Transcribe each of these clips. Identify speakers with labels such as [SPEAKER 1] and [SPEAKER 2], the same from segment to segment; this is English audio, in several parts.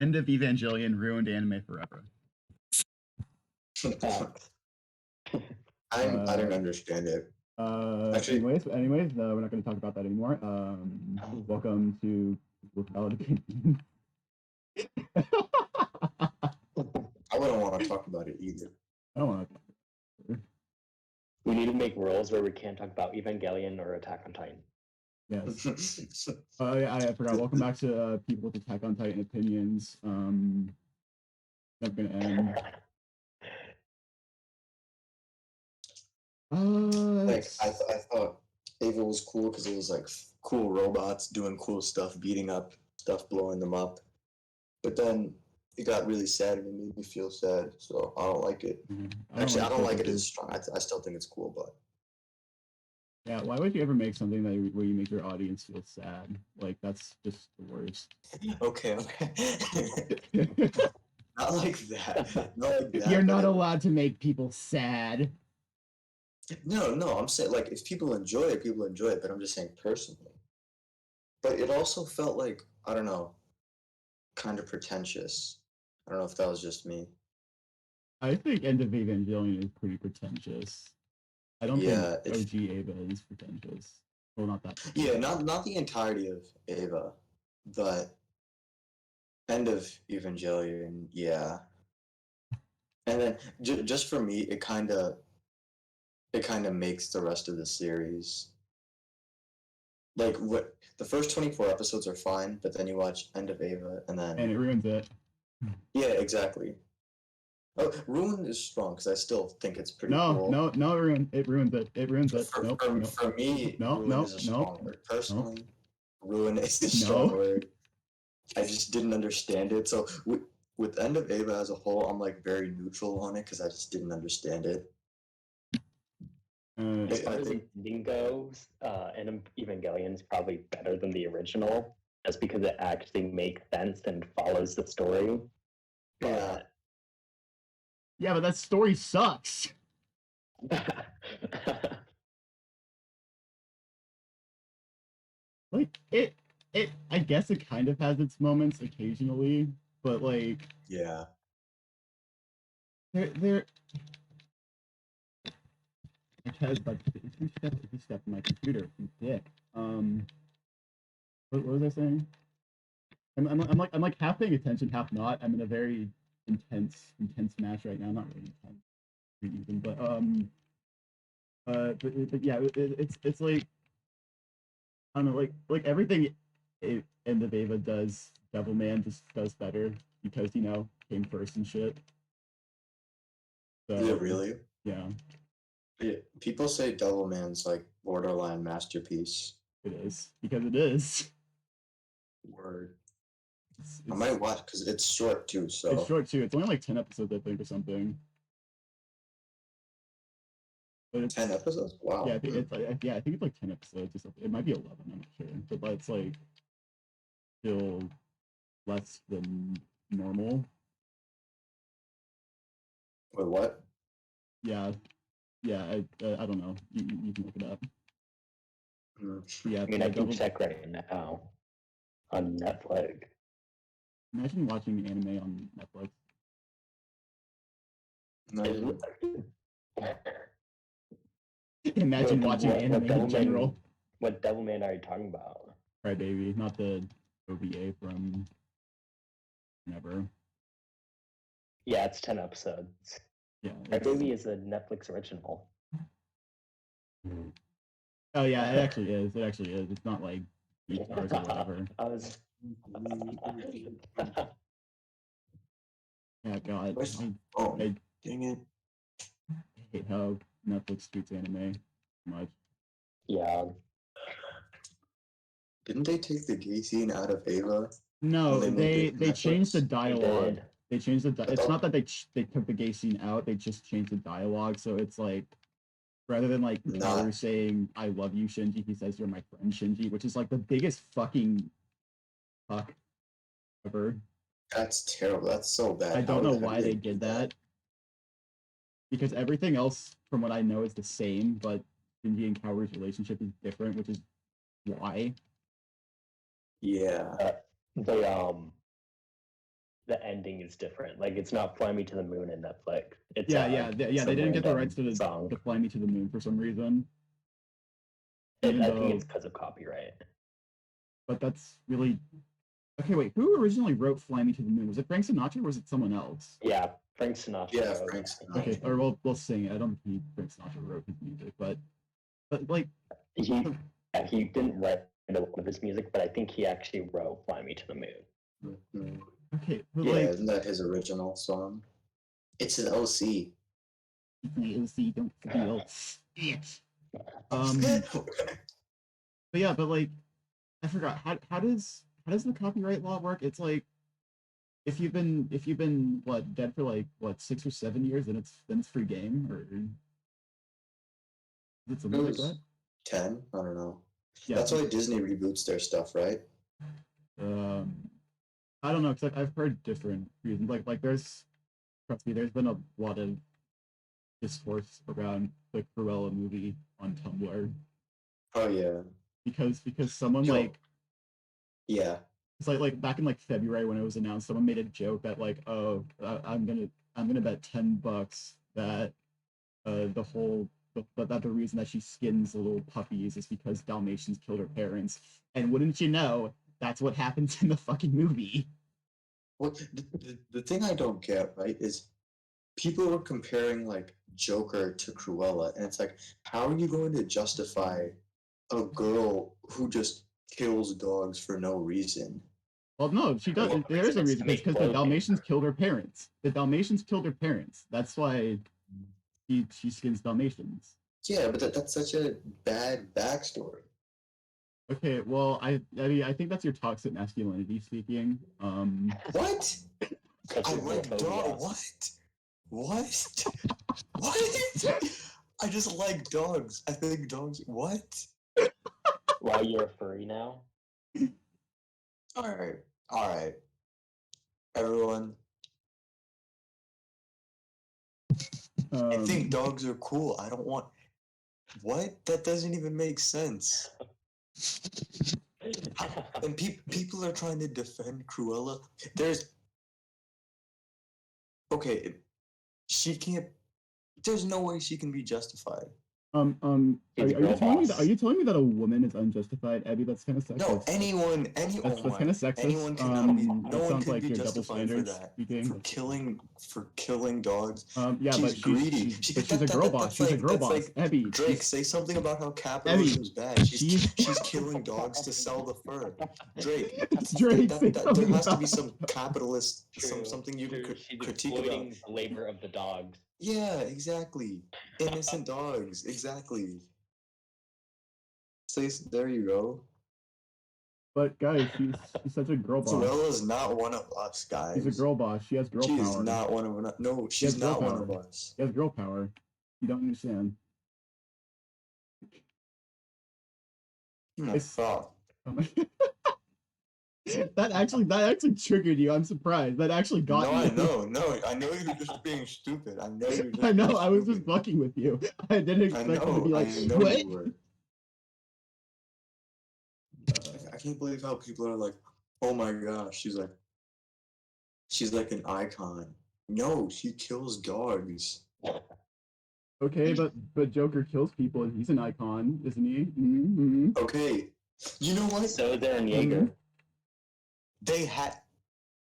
[SPEAKER 1] End of Evangelion ruined anime forever.
[SPEAKER 2] I don't understand it. Actually,
[SPEAKER 1] anyways, we're not going to talk about that anymore. Welcome to Valid Opinion.
[SPEAKER 2] I wouldn't want to talk about it either.
[SPEAKER 1] I don't want to.
[SPEAKER 3] We need to make rules where we can't talk about Evangelion or Attack on Titan.
[SPEAKER 1] Yes. I forgot. Welcome back to People with Attack on Titan opinions. That's gonna end.
[SPEAKER 2] Like I thought Ava was cool because it was like cool robots doing cool stuff, beating up stuff, blowing them up. But then it got really sad and it made me feel sad, so I don't like it. I don't like it as strong. I still think it's cool, but
[SPEAKER 1] yeah, why would you ever make something where you make your audience feel sad? Like that's just the worst.
[SPEAKER 2] Okay. Not like that. Not like that.
[SPEAKER 1] You're not allowed to make people sad.
[SPEAKER 2] No, I'm saying like if people enjoy it, but I'm just saying personally. But it also felt like, I don't know, kind of pretentious. I don't know if that was just me.
[SPEAKER 1] I think End of Evangelion is pretty pretentious. I don't think OG Ava is pretentious. Well, not that.
[SPEAKER 2] Yeah, not the entirety of Ava, but End of Evangelion, yeah. And then just for me, it kind of makes the rest of the series. Like what the first 24 episodes are fine, but then you watch End of Ava and
[SPEAKER 1] it ruins it.
[SPEAKER 2] Yeah, exactly. Oh, ruin is strong because I still think it's pretty cool.
[SPEAKER 1] No, it ruins it. It ruins it.
[SPEAKER 2] For me, ruin is a strong word. Personally, ruin is a strong word. I just didn't understand it. So with End of Ava as a whole, I'm like very neutral on it because I just didn't understand it.
[SPEAKER 3] As far as the ending goes, End of Evangelion is probably better than the original, just because it actually makes sense and follows the story. But
[SPEAKER 1] yeah, but that story sucks. Like it I guess it kind of has its moments occasionally, but like
[SPEAKER 2] yeah,
[SPEAKER 1] they're because like if you step in my computer, you dick. What was I saying? I'm like half paying attention, half not. I'm in a very intense match right now. Not really intense, even, but but yeah, it's like I don't know, like everything End of Ava does, Devilman just does better because came first and shit.
[SPEAKER 2] So, is it really?
[SPEAKER 1] Yeah.
[SPEAKER 2] People say Devilman's like borderline masterpiece.
[SPEAKER 1] It is because it is.
[SPEAKER 2] Word. I might watch because it's short too. So
[SPEAKER 1] it's short too. It's only like 10 episodes, I think, or something.
[SPEAKER 2] But 10 episodes? Wow.
[SPEAKER 1] Yeah, I think it's like, I think it's like 10 episodes or something. It might be 11. I'm not sure, but it's like still less than normal.
[SPEAKER 2] Wait, what?
[SPEAKER 1] Yeah, I don't know. You can look it up.
[SPEAKER 3] Yeah, I mean, I can check right now on Netflix.
[SPEAKER 1] Imagine watching anime on Netflix. Imagine watching anime in general.
[SPEAKER 3] What Devilman are you talking about?
[SPEAKER 1] Right, baby, not the OVA from Never.
[SPEAKER 3] Yeah, it's 10 episodes.
[SPEAKER 1] Yeah,
[SPEAKER 3] Baby is a Netflix original.
[SPEAKER 1] Oh yeah, it actually is. It actually is. It's not like stars or whatever. Yeah, God.
[SPEAKER 2] Dang it.
[SPEAKER 1] I hate how Netflix treats anime so much.
[SPEAKER 3] Yeah.
[SPEAKER 2] Didn't they take the gay scene out of Ava?
[SPEAKER 1] No, they changed the dialogue. They changed the. It's not that they took the gay scene out. They just changed the dialogue, so it's like rather than like Kaoru saying "I love you, Shinji," he says "You're my friend, Shinji," which is like the biggest fucking fuck ever.
[SPEAKER 2] That's terrible. That's so bad.
[SPEAKER 1] I don't know why they did that. Because everything else, from what I know, is the same, but Shinji and Kaoru's relationship is different, which is why.
[SPEAKER 2] Yeah.
[SPEAKER 3] the ending is different. Like it's not "Fly Me to the Moon" in Netflix. It's
[SPEAKER 1] They didn't get the rights to
[SPEAKER 3] song.
[SPEAKER 1] to Fly Me to the Moon for some reason.
[SPEAKER 3] I
[SPEAKER 1] Even
[SPEAKER 3] think
[SPEAKER 1] though,
[SPEAKER 3] it's because of copyright.
[SPEAKER 1] but that's really okay. Wait, who originally wrote "Fly Me to the Moon"? Was it Frank Sinatra or was it someone else?
[SPEAKER 3] Yeah, Frank Sinatra.
[SPEAKER 2] Yeah,
[SPEAKER 3] wrote
[SPEAKER 2] Frank
[SPEAKER 3] it.
[SPEAKER 2] Sinatra.
[SPEAKER 1] Okay, or we'll sing it. I don't think Frank Sinatra wrote his music, but like
[SPEAKER 3] He didn't write a lot of his music, but I think he actually wrote "Fly Me to the Moon."
[SPEAKER 2] Mhm.
[SPEAKER 1] okay, but
[SPEAKER 2] Yeah,
[SPEAKER 1] like
[SPEAKER 2] isn't that his original song? It's an OC.
[SPEAKER 1] OC don't feel it. But yeah, but like I forgot how does the copyright law work? It's like if you've been what dead for like what 6 or 7 years, then it's free game or is it
[SPEAKER 2] It
[SPEAKER 1] something like
[SPEAKER 2] was
[SPEAKER 1] that?
[SPEAKER 2] 10. I don't know.
[SPEAKER 1] Yeah.
[SPEAKER 2] That's why Disney reboots their stuff, right?
[SPEAKER 1] Um, I don't know because I've heard different reasons. Like there's trust me, there's been a lot of discourse around the Cruella movie on Tumblr
[SPEAKER 2] Oh yeah.
[SPEAKER 1] because someone
[SPEAKER 2] Yo.
[SPEAKER 1] like
[SPEAKER 2] Yeah.
[SPEAKER 1] it's like back in like February when it was announced, someone made a joke that like, oh, I'm gonna bet $10 that the whole that the reason that she skins the little puppies is because Dalmatians killed her parents. And wouldn't you know, that's what happens in the fucking movie.
[SPEAKER 2] What the thing I don't get, right, is people were comparing like Joker to Cruella, and it's like, how are you going to justify a girl who just kills dogs for no reason?
[SPEAKER 1] Well, no, she does.
[SPEAKER 3] Well,
[SPEAKER 1] There is a
[SPEAKER 3] it's
[SPEAKER 1] reason.
[SPEAKER 3] to
[SPEAKER 1] It's
[SPEAKER 3] make
[SPEAKER 1] because the
[SPEAKER 3] clothing.
[SPEAKER 1] Dalmatians killed her parents. The Dalmatians killed her parents. That's why she skins Dalmatians.
[SPEAKER 2] Yeah, but that's such a bad backstory.
[SPEAKER 1] Okay, well, I mean, I think that's your toxic masculinity speaking.
[SPEAKER 2] What?
[SPEAKER 3] Because
[SPEAKER 2] I
[SPEAKER 3] of
[SPEAKER 2] like
[SPEAKER 3] homophobia.
[SPEAKER 2] dogs. What? What? I just like dogs. I think dogs. What?
[SPEAKER 3] Why you're a furry now?
[SPEAKER 2] All right. All right. Everyone, I think dogs are cool. I don't want. What? That doesn't even make sense. And people are trying to defend Cruella. There's. Okay, she can't. There's no way she can be justified.
[SPEAKER 1] Are
[SPEAKER 3] He's a
[SPEAKER 1] you
[SPEAKER 3] girl
[SPEAKER 1] telling me
[SPEAKER 3] boss.
[SPEAKER 1] that a woman is unjustified, Abby? That's kind of sexist.
[SPEAKER 2] No, anyone,
[SPEAKER 1] That's
[SPEAKER 2] oh
[SPEAKER 1] kind of sexist.
[SPEAKER 2] anyone cannot be.
[SPEAKER 1] That
[SPEAKER 2] No one
[SPEAKER 1] sounds
[SPEAKER 2] can
[SPEAKER 1] like
[SPEAKER 2] be
[SPEAKER 1] your double
[SPEAKER 2] justified for
[SPEAKER 1] standards
[SPEAKER 2] that.
[SPEAKER 1] speaking.
[SPEAKER 2] For killing dogs.
[SPEAKER 1] Yeah,
[SPEAKER 2] She's
[SPEAKER 1] but
[SPEAKER 2] greedy.
[SPEAKER 1] she's a girl boss. She's a girl boss.
[SPEAKER 2] Like,
[SPEAKER 1] Abby,
[SPEAKER 2] Drake, say something about how capitalism is bad. She's killing dogs to sell the fur. Drake,
[SPEAKER 1] Drake,
[SPEAKER 2] there has to be some capitalist,
[SPEAKER 3] True,
[SPEAKER 2] something you can
[SPEAKER 3] She's
[SPEAKER 2] critique about.
[SPEAKER 3] exploiting the labor of the dogs.
[SPEAKER 2] Yeah, exactly. Innocent dogs, exactly. Say, there you go.
[SPEAKER 1] But guys, she's such a girl boss.
[SPEAKER 2] Cruella's not one of us, guys.
[SPEAKER 1] She's a girl boss. She has girl
[SPEAKER 2] She
[SPEAKER 1] power.
[SPEAKER 2] is not one of us. No, she's not one of us.
[SPEAKER 1] She has girl power. You don't understand.
[SPEAKER 2] Oh.
[SPEAKER 1] That actually triggered you. I'm surprised. That actually got you.
[SPEAKER 2] I know you're just being stupid. I know you're just
[SPEAKER 1] I know.
[SPEAKER 2] being
[SPEAKER 1] I was just
[SPEAKER 2] stupid.
[SPEAKER 1] fucking with you. I didn't expect you to be like,
[SPEAKER 2] I know
[SPEAKER 1] what?
[SPEAKER 2] you were. I can't believe how people are like, oh my gosh, she's like an icon. No, she kills dogs.
[SPEAKER 1] Okay, but Joker kills people and he's an icon, isn't he? Mm-hmm.
[SPEAKER 2] Okay, you know what?
[SPEAKER 3] So is Aaron Yeager.
[SPEAKER 1] Mm-hmm.
[SPEAKER 2] They had.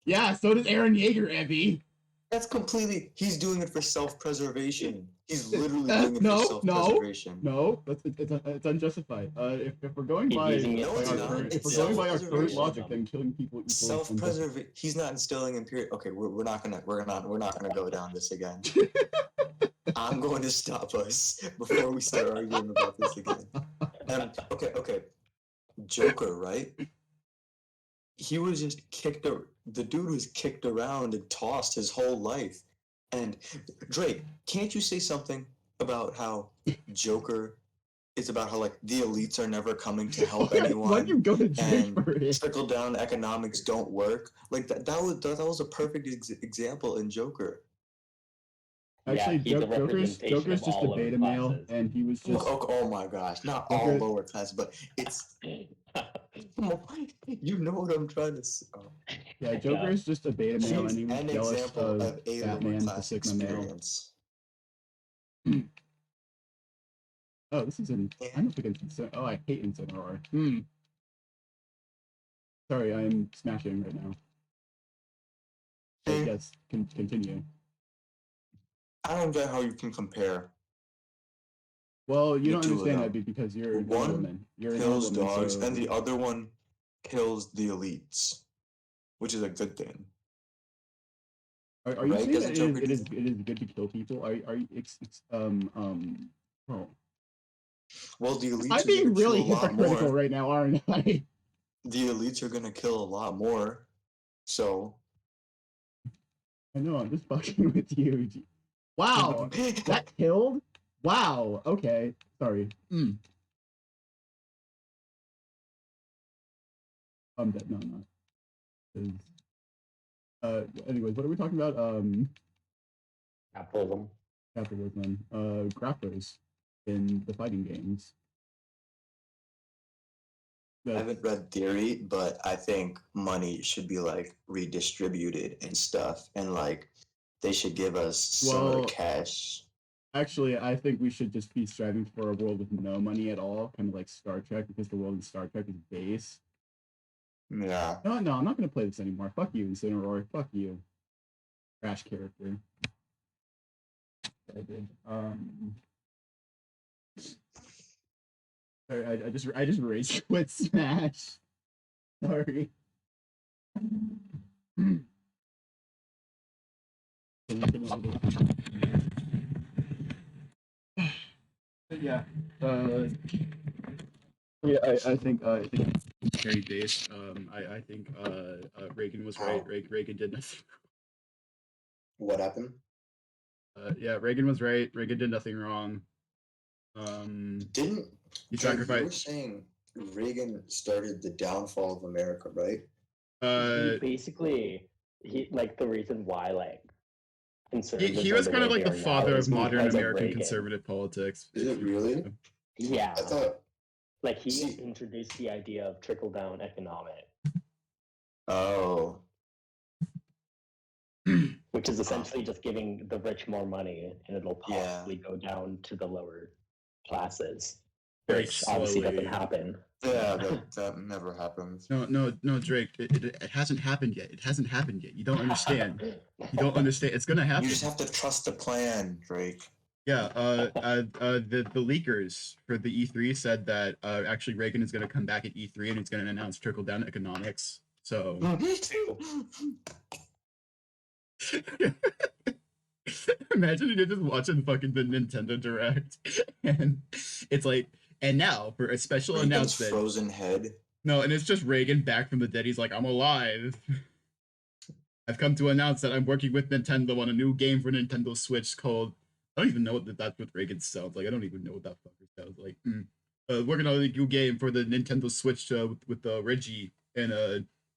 [SPEAKER 1] Yeah, so does Aaron Yeager, Ebby.
[SPEAKER 2] That's completely. He's doing it for self-preservation. He's literally doing it for self-preservation.
[SPEAKER 1] No, it's unjustified. If we're going by our current logic, then killing people equals
[SPEAKER 2] self-preservation. He's not instilling imperial. Okay, we're not gonna go down this again. I'm going to stop us before we start arguing about this again. Okay. Joker, right? He was just the dude was kicked around and tossed his whole life. And Drake, can't you say something about how Joker is about how like the elites are never coming to help anyone?
[SPEAKER 1] Why do you go to Drake for it?
[SPEAKER 2] Trickle down economics don't work. Like that was a perfect example in Joker.
[SPEAKER 1] Actually, Joker's just a beta male, and he was just.
[SPEAKER 2] Oh my gosh! Not all lower class, but it's. You know what I'm trying to say.
[SPEAKER 1] Yeah, Joker is just a beta male, and
[SPEAKER 2] He's
[SPEAKER 1] he was
[SPEAKER 2] an
[SPEAKER 1] jealous
[SPEAKER 2] example
[SPEAKER 1] of
[SPEAKER 2] of a lower
[SPEAKER 1] Batman, the
[SPEAKER 2] class
[SPEAKER 1] Sigma male.
[SPEAKER 2] experience.
[SPEAKER 1] Oh, this is in.
[SPEAKER 2] Yeah.
[SPEAKER 1] I'm up against. Oh, I hate Incineroar. Sorry, I'm smashing right now. But yes, continue.
[SPEAKER 2] I don't get how you can compare.
[SPEAKER 1] Well, you
[SPEAKER 2] The
[SPEAKER 1] don't
[SPEAKER 2] two of
[SPEAKER 1] understand
[SPEAKER 2] them.
[SPEAKER 1] that because you're a
[SPEAKER 2] One
[SPEAKER 1] woman. You're an
[SPEAKER 2] kills
[SPEAKER 1] woman,
[SPEAKER 2] dogs,
[SPEAKER 1] so...
[SPEAKER 2] and the other one kills the elites, which is a good thing.
[SPEAKER 1] Are you
[SPEAKER 2] Right?
[SPEAKER 1] saying
[SPEAKER 2] Doesn't
[SPEAKER 1] that
[SPEAKER 2] Joker
[SPEAKER 1] it
[SPEAKER 2] do
[SPEAKER 1] is good to kill people? Are you oh.
[SPEAKER 2] Well, the elites
[SPEAKER 1] I'm
[SPEAKER 2] are
[SPEAKER 1] being
[SPEAKER 2] gonna kill
[SPEAKER 1] really
[SPEAKER 2] a lot
[SPEAKER 1] hypocritical
[SPEAKER 2] more.
[SPEAKER 1] right now, aren't I?
[SPEAKER 2] The elites are gonna kill a lot more. So
[SPEAKER 1] I know, I'm just fucking with you. Wow, that killed? Wow, okay, sorry. I'm dead. No, I'm not. Anyways, what are we talking about?
[SPEAKER 3] Capitalism.
[SPEAKER 1] Capitalism. Grapplers in the fighting games.
[SPEAKER 2] I haven't read theory, but I think money should be like redistributed and stuff, and like they should give us similar cash.
[SPEAKER 1] Actually, I think we should just be striving for a world with no money at all, kind of like Star Trek, because the world in Star Trek is base.
[SPEAKER 2] Yeah.
[SPEAKER 1] No, I'm not gonna play this anymore. Fuck you, Incineroar. Fuck you. Trash character. I did. Sorry, I just rage quit Smash. Sorry. Yeah. Yeah, I think it's very based. I think Reagan was right. Reagan did nothing.
[SPEAKER 2] What happened?
[SPEAKER 1] Yeah, Reagan was right. Reagan did nothing wrong.
[SPEAKER 2] Didn't
[SPEAKER 1] He
[SPEAKER 2] Jay, you were
[SPEAKER 1] sacrificed.
[SPEAKER 2] saying Reagan started the downfall of America, right?
[SPEAKER 3] He basically like the reason why like conservatives
[SPEAKER 1] he
[SPEAKER 3] are
[SPEAKER 1] was
[SPEAKER 3] the
[SPEAKER 1] kind
[SPEAKER 3] way
[SPEAKER 1] of like
[SPEAKER 3] they
[SPEAKER 1] the
[SPEAKER 3] are now
[SPEAKER 1] father
[SPEAKER 3] is
[SPEAKER 1] of modern
[SPEAKER 3] because of
[SPEAKER 1] American
[SPEAKER 3] Reagan.
[SPEAKER 1] conservative politics.
[SPEAKER 2] Is it really?
[SPEAKER 3] Yeah.
[SPEAKER 2] I thought
[SPEAKER 3] like he introduced the idea of trickle down economics.
[SPEAKER 2] Oh.
[SPEAKER 3] Which is essentially just giving the rich more money and it'll possibly go down to the lower classes.
[SPEAKER 1] Very
[SPEAKER 3] Which obviously doesn't
[SPEAKER 1] slowly.
[SPEAKER 3] happen.
[SPEAKER 2] Yeah, that never happens.
[SPEAKER 1] No, Drake. It hasn't happened yet. It hasn't happened yet. You don't understand. You don't understand. It's gonna happen.
[SPEAKER 2] You just have to trust the plan, Drake.
[SPEAKER 1] Yeah. The leakers for the E3 said that actually Reagan is gonna come back at E3 and he's gonna announce trickle down economics. So. Imagine you're just watching fucking the Nintendo Direct, and it's like, and now for a special
[SPEAKER 2] Reagan's
[SPEAKER 1] announcement.
[SPEAKER 2] Frozen head.
[SPEAKER 1] No, and it's just Reagan back from the dead. He's like, I'm alive. I've come to announce that I'm working with Nintendo on a new game for Nintendo Switch called. I don't even know that's what Reagan sounds like. I don't even know what that fucker sounds like. Working on a new game for the Nintendo Switch with Reggie and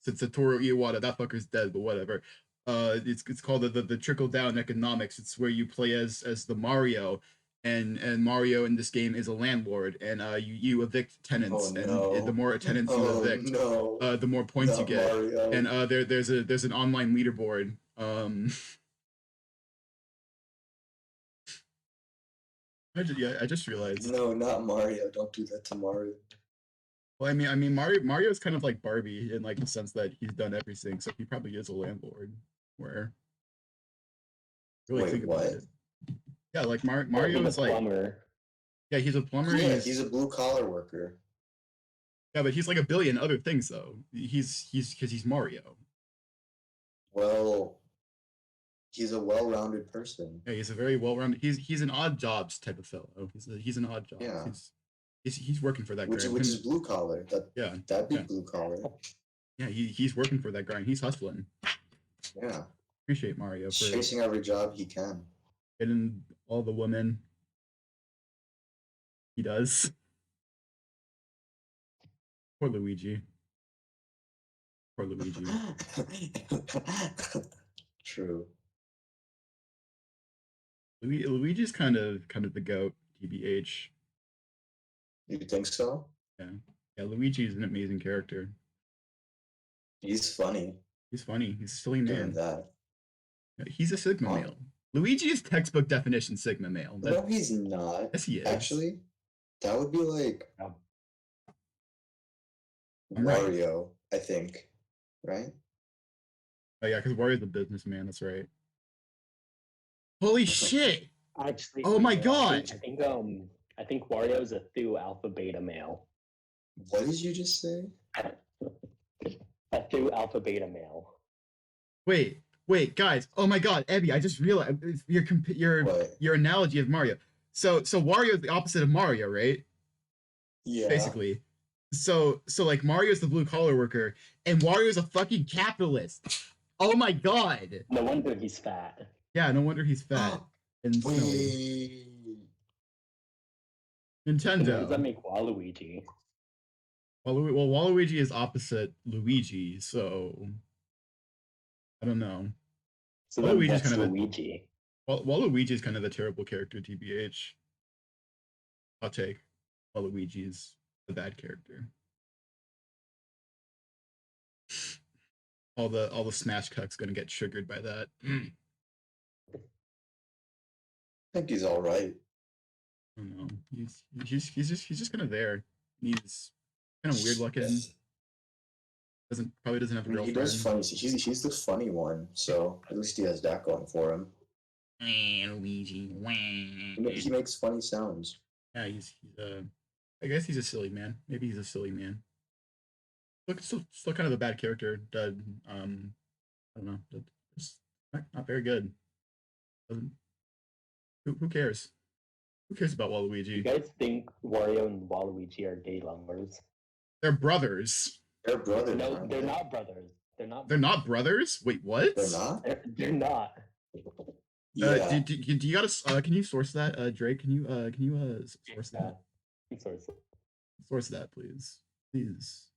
[SPEAKER 1] Satoru Iwata. That fucker's dead, but whatever. It's called the trickle down economics. It's where you play as the Mario, and Mario in this game is a landlord, and you evict tenants, and the more tenants you evict, the more points you get. Mario. And there's an online leaderboard. I just realized.
[SPEAKER 2] No, not Mario. Don't do that to Mario.
[SPEAKER 1] Well, I mean, Mario's kind of like Barbie in like the sense that he's done everything, so he probably is a landlord. Where really
[SPEAKER 2] Wait,
[SPEAKER 1] think
[SPEAKER 2] what?
[SPEAKER 1] about it. Yeah, like Mario is like
[SPEAKER 3] plumber.
[SPEAKER 1] Yeah, he's a plumber.
[SPEAKER 2] Yeah, he's a blue collar worker.
[SPEAKER 1] Yeah, but he's like a billion other things though. He's because he's Mario.
[SPEAKER 2] Well, he's a well-rounded person.
[SPEAKER 1] Yeah, he's a very well-rounded. He's an odd jobs type of fellow. He's an odd job.
[SPEAKER 2] Yeah.
[SPEAKER 1] He's working for that
[SPEAKER 2] which is blue collar. That'd be blue collar.
[SPEAKER 1] Yeah, he's working for that grind. He's hustling.
[SPEAKER 2] Yeah.
[SPEAKER 1] Appreciate Mario
[SPEAKER 2] for chasing every job he can.
[SPEAKER 1] Getting all the women he does. Poor Luigi. Poor Luigi.
[SPEAKER 2] True.
[SPEAKER 1] Luigi's kind of the goat, TBH.
[SPEAKER 2] You think so?
[SPEAKER 1] Yeah. Yeah, Luigi is an amazing character.
[SPEAKER 2] He's funny.
[SPEAKER 1] He's funny. He's a silly
[SPEAKER 2] Doing
[SPEAKER 1] man.
[SPEAKER 2] that.
[SPEAKER 1] He's a Sigma
[SPEAKER 2] Huh?
[SPEAKER 1] male. Luigi is textbook definition Sigma male.
[SPEAKER 2] No, he's not.
[SPEAKER 1] Yes, he is.
[SPEAKER 2] Actually, that would be like
[SPEAKER 3] Um,
[SPEAKER 1] I'm right.
[SPEAKER 2] Wario, I think. Right?
[SPEAKER 1] Oh yeah, because Wario's a businessman. That's right. Holy shit!
[SPEAKER 3] Actually,
[SPEAKER 1] Oh my
[SPEAKER 3] no,
[SPEAKER 1] god!
[SPEAKER 3] I think Wario's a Thu alpha beta male.
[SPEAKER 2] What did you just say?
[SPEAKER 3] A Thu alpha beta male.
[SPEAKER 1] Wait, guys! Oh my god, Ebby! I just realized your analogy of Mario. So Wario is the opposite of Mario, right?
[SPEAKER 2] Yeah.
[SPEAKER 1] Basically. So like Mario's the blue collar worker, and Wario's a fucking capitalist. Oh my god!
[SPEAKER 3] No wonder he's fat.
[SPEAKER 1] Yeah, no wonder he's fat and smelly.
[SPEAKER 3] What does that
[SPEAKER 1] Nintendo.
[SPEAKER 3] make Waluigi?
[SPEAKER 1] Well, Waluigi is opposite Luigi, so I don't know.
[SPEAKER 3] So then
[SPEAKER 1] Waluigi's
[SPEAKER 3] what's
[SPEAKER 1] kind of
[SPEAKER 3] Luigi?
[SPEAKER 1] Waluigi is kind of a terrible character, TBH. I'll take Waluigi's the bad character. All the Smash cucks gonna get triggered by that.
[SPEAKER 2] I think he's all right.
[SPEAKER 1] I don't know. He's just kind of there. He's kind of weird looking. Probably doesn't have a girlfriend.
[SPEAKER 2] He does funny. He's the funny one, so at least he has that going for him.
[SPEAKER 1] Luigi.
[SPEAKER 2] He makes funny sounds.
[SPEAKER 1] Yeah, I guess he's a silly man. Maybe he's a silly man. Look, still kind of a bad character. I don't know. Just not very good. Who cares? Who cares about Waluigi?
[SPEAKER 3] You guys think Wario and Waluigi are gay lovers?
[SPEAKER 1] They're brothers.
[SPEAKER 2] They're brothers.
[SPEAKER 3] No, they're not brothers.
[SPEAKER 1] They're not brothers? Wait, what?
[SPEAKER 2] They're not?
[SPEAKER 3] They're not.
[SPEAKER 2] Yeah.
[SPEAKER 1] Do you gotta can you source that, Drake? Can you source that? Source that, please. Please.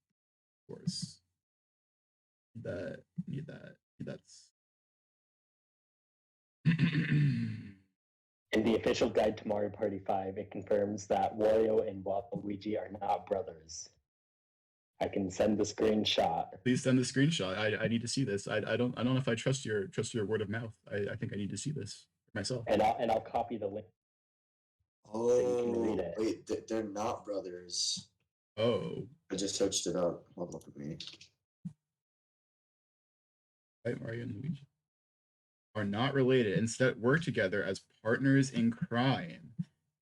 [SPEAKER 1] Source. Need that. That's
[SPEAKER 3] In the official guide to Mario Party 5, it confirms that Wario and Waluigi are not brothers. I can send the screenshot.
[SPEAKER 1] Please send the screenshot. I need to see this. I don't know if I trust your word of mouth. I think I need to see this for myself.
[SPEAKER 3] And I'll copy the link.
[SPEAKER 2] Oh,
[SPEAKER 3] so you can read it.
[SPEAKER 2] Wait, they're not brothers.
[SPEAKER 1] Oh.
[SPEAKER 2] I just searched it up. Hold up with me.
[SPEAKER 1] Right, Mario and Luigi are not related. Instead, work together as partners in crime.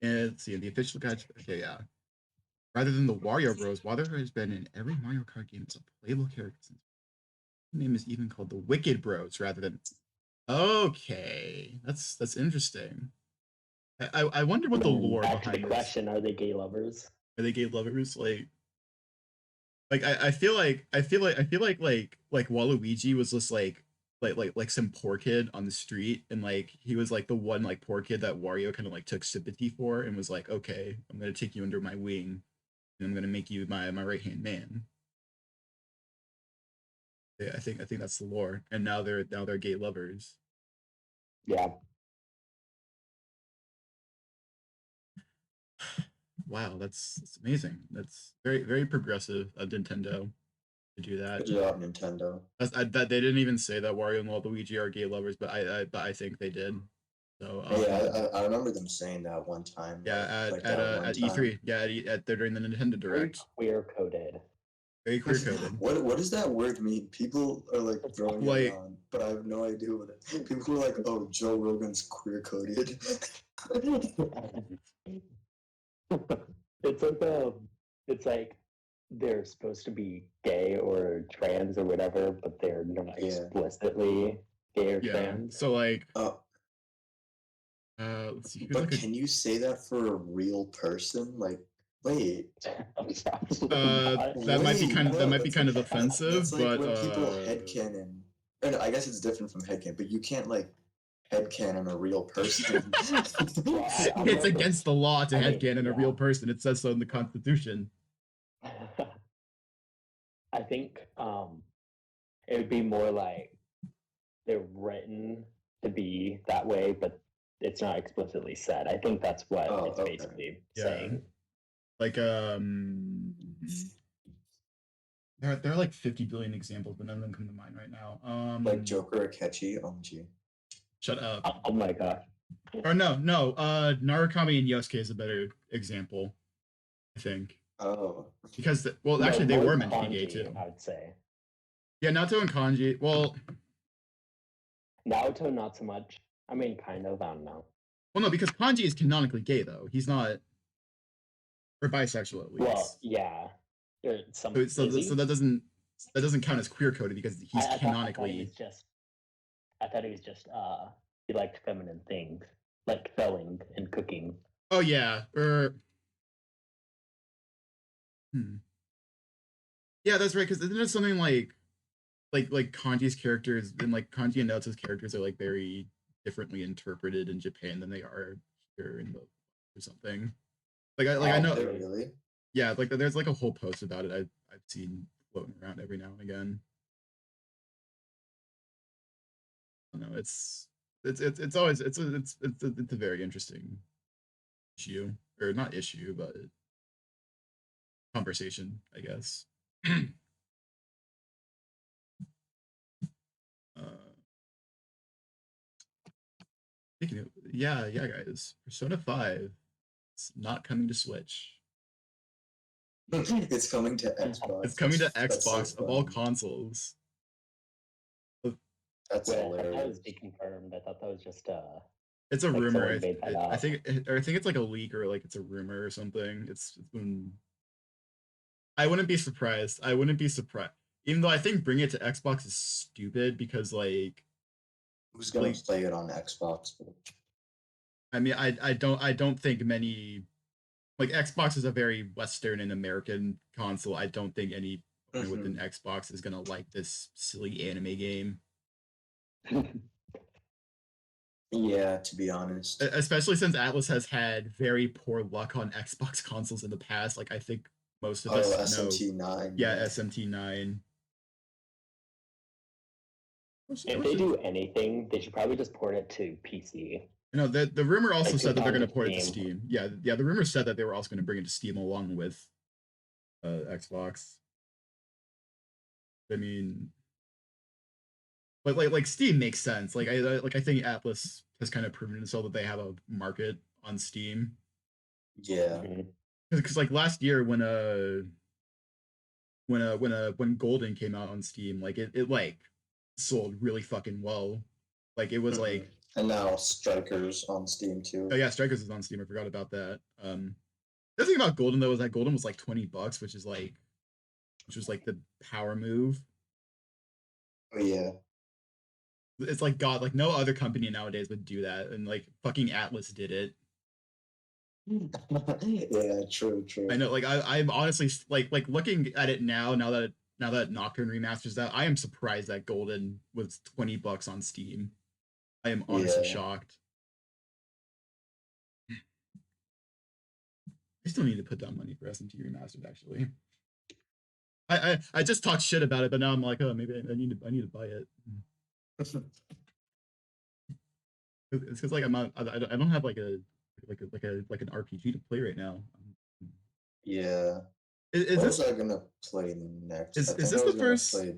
[SPEAKER 1] And let's see, in the official guide. Okay, yeah. Rather than the Wario Bros, Wario has been in every Mario Kart game as a playable character since. The name is even called the Wicked Bros rather than. Okay, that's interesting. I wonder what the lore
[SPEAKER 3] back
[SPEAKER 1] behind
[SPEAKER 3] to the question: are they gay lovers?
[SPEAKER 1] Are they gay lovers? I feel like Waluigi was just like some poor kid on the street, and like he was like the one like poor kid that Wario kind of like took sympathy for and was like, okay, I'm gonna take you under my wing, and I'm gonna make you my right hand man. Yeah, I think that's the lore, and now they're gay lovers.
[SPEAKER 3] Yeah.
[SPEAKER 1] Wow, that's amazing. That's very progressive of Nintendo to do that.
[SPEAKER 2] Good job, Nintendo.
[SPEAKER 1] That they didn't even say that Wario and Waluigi are gay lovers, but I think they did. So
[SPEAKER 2] yeah, I remember them saying that one time.
[SPEAKER 1] Yeah, at E3. Yeah, during the Nintendo Direct.
[SPEAKER 3] Queer coded.
[SPEAKER 1] Very queer coded.
[SPEAKER 2] What does that word mean? People are like throwing it on, but I have no idea what it. People are like, "Oh, Joe Rogan's queer coded."
[SPEAKER 3] It's like they're supposed to be gay or trans or whatever, but they're not explicitly gay or trans.
[SPEAKER 1] So like,
[SPEAKER 2] let's see. But can you say that for a real person? Like, wait.
[SPEAKER 1] That might be kind of offensive,
[SPEAKER 2] that's like
[SPEAKER 1] but
[SPEAKER 2] when people headcanon. Or no, I guess it's different from headcanon, but you can't like headcanon a real person.
[SPEAKER 1] It's against the law to headcanon a real person. It says so in the Constitution.
[SPEAKER 3] I think it would be more like they're written to be that way, but it's not explicitly said. I think that's what it's basically saying.
[SPEAKER 1] Like There are like 50 billion examples, but none of them come to mind right now.
[SPEAKER 2] Like Joker Akechi, OMG.
[SPEAKER 1] Shut up.
[SPEAKER 3] Oh my god.
[SPEAKER 1] Or no. Narukami and Yosuke is a better example, I think.
[SPEAKER 2] Oh.
[SPEAKER 1] Because well,
[SPEAKER 3] No,
[SPEAKER 1] actually, they
[SPEAKER 3] more
[SPEAKER 1] were meant to be gay
[SPEAKER 3] kanji,
[SPEAKER 1] too.
[SPEAKER 3] I would say.
[SPEAKER 1] Yeah, Nato and Kanji. Well,
[SPEAKER 3] Naoto, not so much. I mean, kind of. I don't know.
[SPEAKER 1] well, no, because Kanji is canonically gay though. He's not, or bisexual at least.
[SPEAKER 3] Well, yeah. Some
[SPEAKER 1] So that doesn't count as queer coded because he's canonically.
[SPEAKER 3] I thought he was just he liked feminine things, like sewing and cooking.
[SPEAKER 1] Oh yeah, yeah, that's right. Because isn't it something like Kanji's characters and like Kanji and Naoto's characters are like very differently interpreted in Japan than they are here in the or something. I know.
[SPEAKER 2] Really?
[SPEAKER 1] Yeah, like there's like a whole post about it. I've seen floating around every now and again. I don't know. It's always it's a very interesting issue, or not issue, but conversation, I guess. Yeah, guys. Persona 5 is not coming to Switch.
[SPEAKER 2] It's coming to Xbox.
[SPEAKER 1] It's coming to
[SPEAKER 2] That's so
[SPEAKER 1] Xbox of all
[SPEAKER 2] funny.
[SPEAKER 1] consoles.
[SPEAKER 2] That's
[SPEAKER 3] Wait, I
[SPEAKER 2] hilarious.
[SPEAKER 3] thought that was deconfirmed. I thought that was just
[SPEAKER 1] It's a
[SPEAKER 3] like
[SPEAKER 1] rumor.
[SPEAKER 3] someone made that
[SPEAKER 1] I
[SPEAKER 3] up.
[SPEAKER 1] think it's like a leak or like it's a rumor or something. It's been. I wouldn't be surprised. I wouldn't be surprised. Even though I think bringing it to Xbox is stupid because like
[SPEAKER 2] Who's gonna play it on Xbox?
[SPEAKER 1] I mean I don't think many like Xbox is a very Western and American console. I don't think any with an Xbox is gonna like this silly anime game.
[SPEAKER 2] Yeah, to be honest.
[SPEAKER 1] Especially since Atlas has had very poor luck on Xbox consoles in the past. Like I think most of us know.
[SPEAKER 2] SMT9.
[SPEAKER 1] Yeah, SMT9.
[SPEAKER 3] If they do anything, they should probably just port it to PC.
[SPEAKER 1] No, the rumor also
[SPEAKER 3] Like,
[SPEAKER 1] said that they're going to
[SPEAKER 3] to
[SPEAKER 1] port it to
[SPEAKER 3] Steam.
[SPEAKER 1] Steam. Yeah, the rumor said that they were also going to bring it to Steam along with Xbox. I mean, but like Steam makes sense. Like I think Atlas has kind of proven itself that they have a market on Steam.
[SPEAKER 2] Yeah.
[SPEAKER 1] Because like last year when Golden came out on Steam, like it like sold really fucking well. Like it was like.
[SPEAKER 2] And now Strikers on Steam too.
[SPEAKER 1] Oh yeah, Strikers is on Steam. I forgot about that. The thing about Golden though is that Golden was like $20, which was like the power move.
[SPEAKER 2] Oh yeah.
[SPEAKER 1] It's like God, like no other company nowadays would do that, and like fucking Atlas did it.
[SPEAKER 2] Yeah, true.
[SPEAKER 1] I know, like I'm honestly like looking at it now that Nocturne remasters out, I am surprised that Golden was $20 on Steam. I am honestly shocked. I still need to put down money for SMT Remastered, actually. I just talked shit about it, but now I'm like, oh, maybe I need to buy it. It's because like I don't have like an RPG to play right now.
[SPEAKER 2] Yeah.
[SPEAKER 1] Is
[SPEAKER 2] this I gonna play next?
[SPEAKER 1] Is this the first? I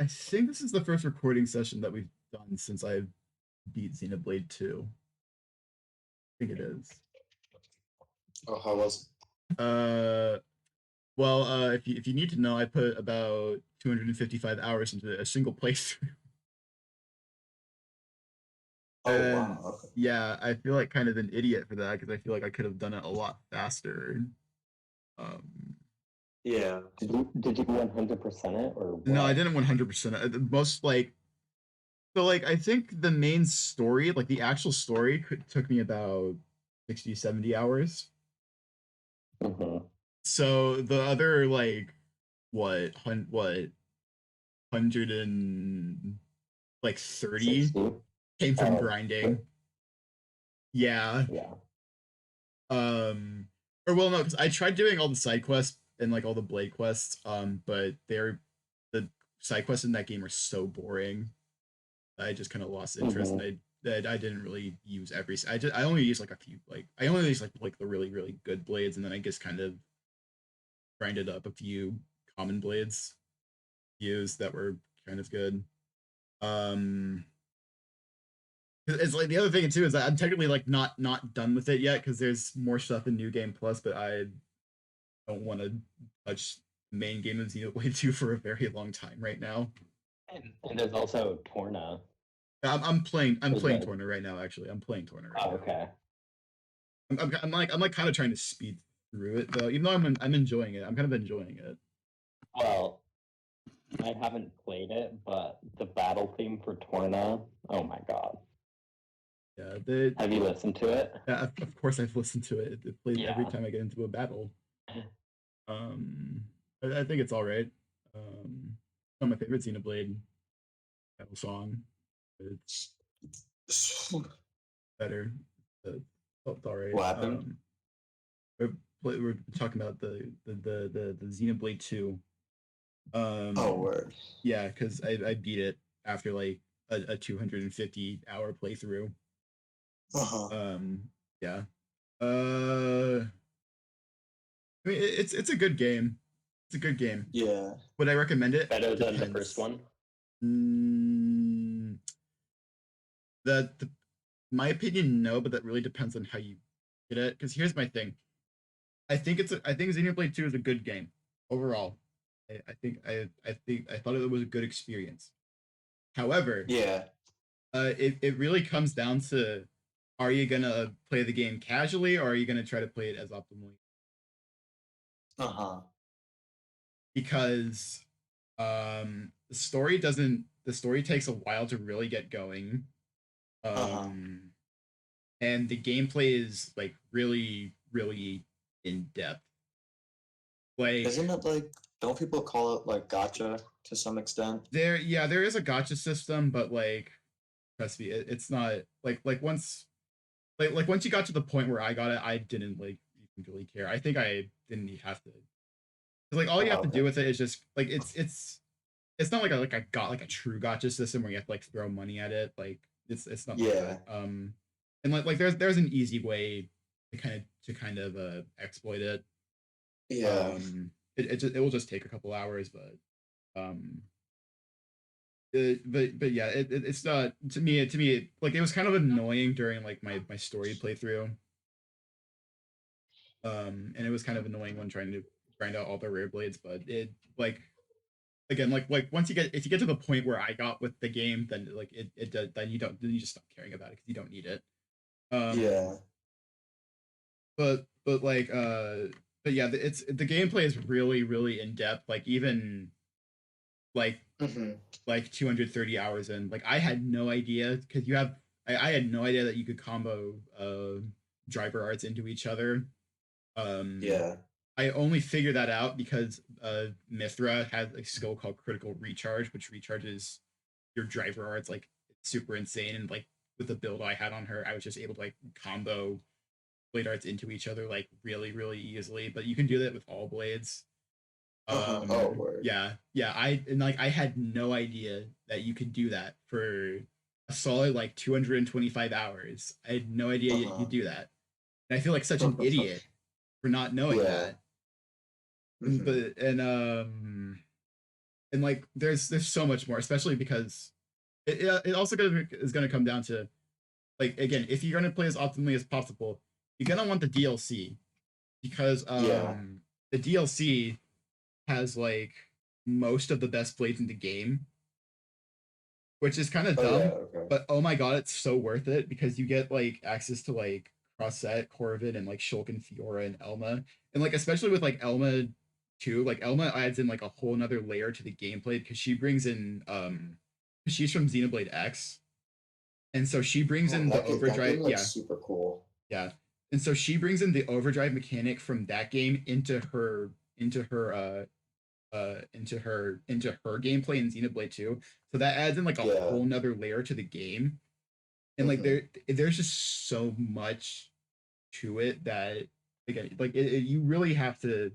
[SPEAKER 1] think this is the first recording session that we've done since I beat Xenoblade 2. I think it is.
[SPEAKER 2] Oh, how was
[SPEAKER 1] it? Well, if you need to know, I put about 255 hours into a single playthrough.
[SPEAKER 2] Oh wow! Okay.
[SPEAKER 1] Yeah, I feel like kind of an idiot for that because I feel like I could have done it a lot faster.
[SPEAKER 2] Yeah.
[SPEAKER 3] Did you 100% it or what?
[SPEAKER 1] No, I didn't 100% it. Most like so like I think the main story, like the actual story, took me about 60, 70 hours. So the other like what 130 came from grinding. Yeah. Or well, no, because I tried doing all the side quests and like all the blade quests, but the side quests in that game are so boring. I just kind of lost interest, and I didn't really use every. I only used like a few, like I only used like the really good blades, and then I just kind of grinded up a few common blades used that were kind of good. It's like the other thing too is that I'm technically like not done with it yet because there's more stuff in New Game Plus, but I don't want to touch the main game of Xenoblade 2 for a very long time right now.
[SPEAKER 3] And there's also Torna.
[SPEAKER 1] I'm playing
[SPEAKER 3] Was that-
[SPEAKER 1] Torna right now. Actually, I'm playing Torna right
[SPEAKER 3] Oh,
[SPEAKER 1] now.
[SPEAKER 3] okay.
[SPEAKER 1] I'm like kind of trying to speed through it though, even though I'm enjoying it. I'm kind of enjoying it.
[SPEAKER 3] Well, I haven't played it, but the battle theme for Torna, oh my god.
[SPEAKER 1] Yeah,
[SPEAKER 3] Have you listened to it?
[SPEAKER 1] yeah, of course I've listened to it. It plays every
[SPEAKER 3] Yeah.
[SPEAKER 1] time I get into a battle. I think it's all right. Not my favorite Xenoblade battle song. It's better. It's all right.
[SPEAKER 2] What happened?
[SPEAKER 1] We're talking about the Xenoblade 2.
[SPEAKER 2] Oh, word.
[SPEAKER 1] Yeah, because I beat it after like a 250-hour playthrough.
[SPEAKER 2] Uh-huh.
[SPEAKER 1] Yeah. I mean, it's a good game. It's a good game.
[SPEAKER 2] Yeah.
[SPEAKER 1] Would I recommend it?
[SPEAKER 3] Better than the
[SPEAKER 1] Depends.
[SPEAKER 3] first one?
[SPEAKER 1] The my opinion, no, but that really depends on how you get it. Because here's my thing. I think Xenoblade 2 is a good game overall. I think I thought it was a good experience. However,
[SPEAKER 2] Yeah.
[SPEAKER 1] it really comes down to, are you gonna play the game casually or are you gonna try to play it as optimally?
[SPEAKER 2] Uh-huh.
[SPEAKER 1] Because the story takes a while to really get going. And the gameplay is like really, really in depth. Like,
[SPEAKER 2] isn't it like, don't people call it like gotcha to some extent?
[SPEAKER 1] there is a gotcha system, but like, trust me, it's not like once once you got to the point where I got it, I didn't like even really care. I think I didn't have to, like, all you have to do with it is just like it's not like I got like a true gotcha system where you have to like throw money at it. Like it's not like that. And like there's an easy way to kind of exploit it.
[SPEAKER 2] Yeah.
[SPEAKER 1] It will just take a couple hours, but but yeah, it's not, to me like it was kind of annoying during like my story playthrough. And it was kind of annoying when trying to grind out all the rare blades, but it like, again, like once if you get to the point where I got with the game, then like it does, then you just stop caring about it because you don't need it.
[SPEAKER 2] Yeah.
[SPEAKER 1] But like but yeah, the gameplay is really, really in depth. Like even like like 230 hours in, like I had no idea, because I had no idea that you could combo driver arts into each other.
[SPEAKER 2] Yeah.
[SPEAKER 1] I only figured that out because Mithra has a skill called Critical Recharge, which recharges your driver arts like super insane. And like with the build I had on her, I was just able to like combo blade arts into each other like really, really easily. But you can do that with all blades.
[SPEAKER 2] Oh, word.
[SPEAKER 1] Yeah. I had no idea that you could do that for a solid like 225 hours. I had no idea you could do that. And I feel like such an idiot for not knowing that. But and like there's so much more, especially because it also is gonna come down to, like, again, if you're gonna play as optimally as possible, you're gonna want the DLC, because the DLC has like most of the best blades in the game, which is kind of dumb. But oh my god, it's so worth it because you get like access to like Crossette, Corvin, and like Shulk and Fiora and Elma, and like especially with like Elma too. Like Elma adds in like a whole nother layer to the gameplay because she brings in she's from Xenoblade X, and so she brings in the overdrive.
[SPEAKER 2] That game looks super cool.
[SPEAKER 1] Yeah, and so she brings in the overdrive mechanic from that game into her gameplay in Xenoblade 2. So that adds in like a whole nother layer to the game. And like there's just so much to it that, again, like you really have to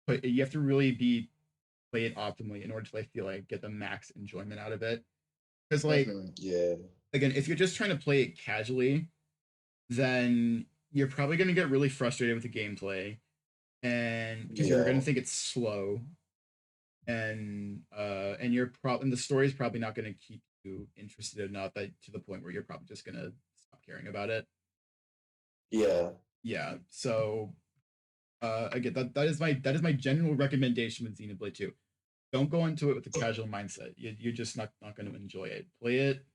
[SPEAKER 1] really be play it optimally in order to like feel like get the max enjoyment out of it. Because like again, if you're just trying to play it casually, then you're probably going to get really frustrated with the gameplay, and because you're gonna
[SPEAKER 2] Yeah.
[SPEAKER 1] think it's slow, and you're and the story's probably not gonna keep you interested enough that to the point where you're probably just gonna stop caring about it.
[SPEAKER 2] Yeah.
[SPEAKER 1] Yeah. So again, that is my general recommendation with Xenoblade 2. Don't go into it with a casual mindset. You're just not going to enjoy it. Play it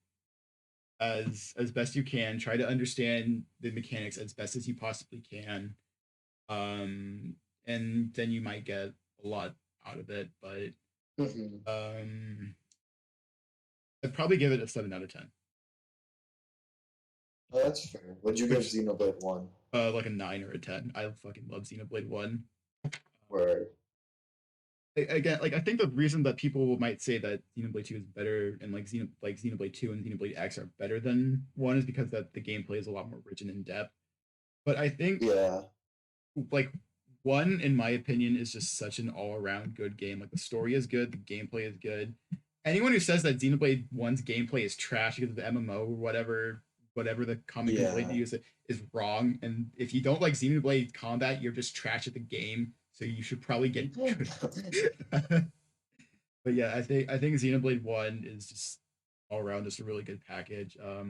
[SPEAKER 1] as best you can. Try to understand the mechanics as best as you possibly can. And then you might get a lot out of it. But
[SPEAKER 2] Hmm.
[SPEAKER 1] I'd probably give it a 7 out of 10.
[SPEAKER 2] Oh, that's fair. Would you give
[SPEAKER 1] Which
[SPEAKER 2] Xenoblade 1?
[SPEAKER 1] like a 9 or a 10. I fucking love Xenoblade 1.
[SPEAKER 2] Where,
[SPEAKER 1] Again, like I think the reason that people might say that Xenoblade 2 is better and like Xenoblade 2 and Xenoblade X are better than 1 is because that the gameplay is a lot more rich and in depth. But I think
[SPEAKER 2] yeah.
[SPEAKER 1] like 1, in my opinion, is just such an all-around good game. Like the story is good, the gameplay is good. Anyone who says that Xenoblade 1's gameplay is trash because of the MMO or whatever the common complaint
[SPEAKER 2] Yeah.
[SPEAKER 1] you use is wrong. And if you don't like Xenoblade combat, you're just trash at the game. So you should probably get good. But yeah, I think Xenoblade 1 is just all around just a really good package.
[SPEAKER 2] Yeah.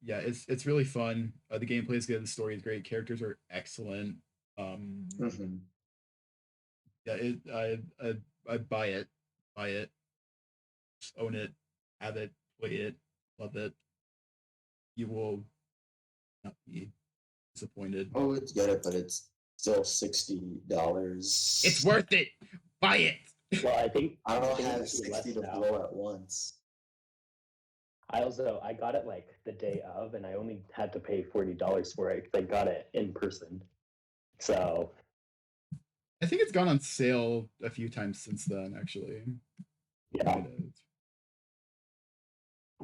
[SPEAKER 1] Yeah, it's really fun. The gameplay is good, the story is great, characters are excellent. Um,
[SPEAKER 2] Hmm.
[SPEAKER 1] yeah, I buy it, just own it, have it, play it, love it. You will not be disappointed.
[SPEAKER 2] I would get it, but it's still $60.
[SPEAKER 1] It's worth it. Buy it.
[SPEAKER 3] Well, I think
[SPEAKER 2] I don't
[SPEAKER 3] it
[SPEAKER 2] have
[SPEAKER 3] might be
[SPEAKER 2] 60
[SPEAKER 3] less
[SPEAKER 2] to
[SPEAKER 3] now.
[SPEAKER 2] blow at once.
[SPEAKER 3] I got it like the day of, and I only had to pay $40 for it. I got it in person, so
[SPEAKER 1] I think it's gone on sale a few times since then, actually.
[SPEAKER 3] yeah.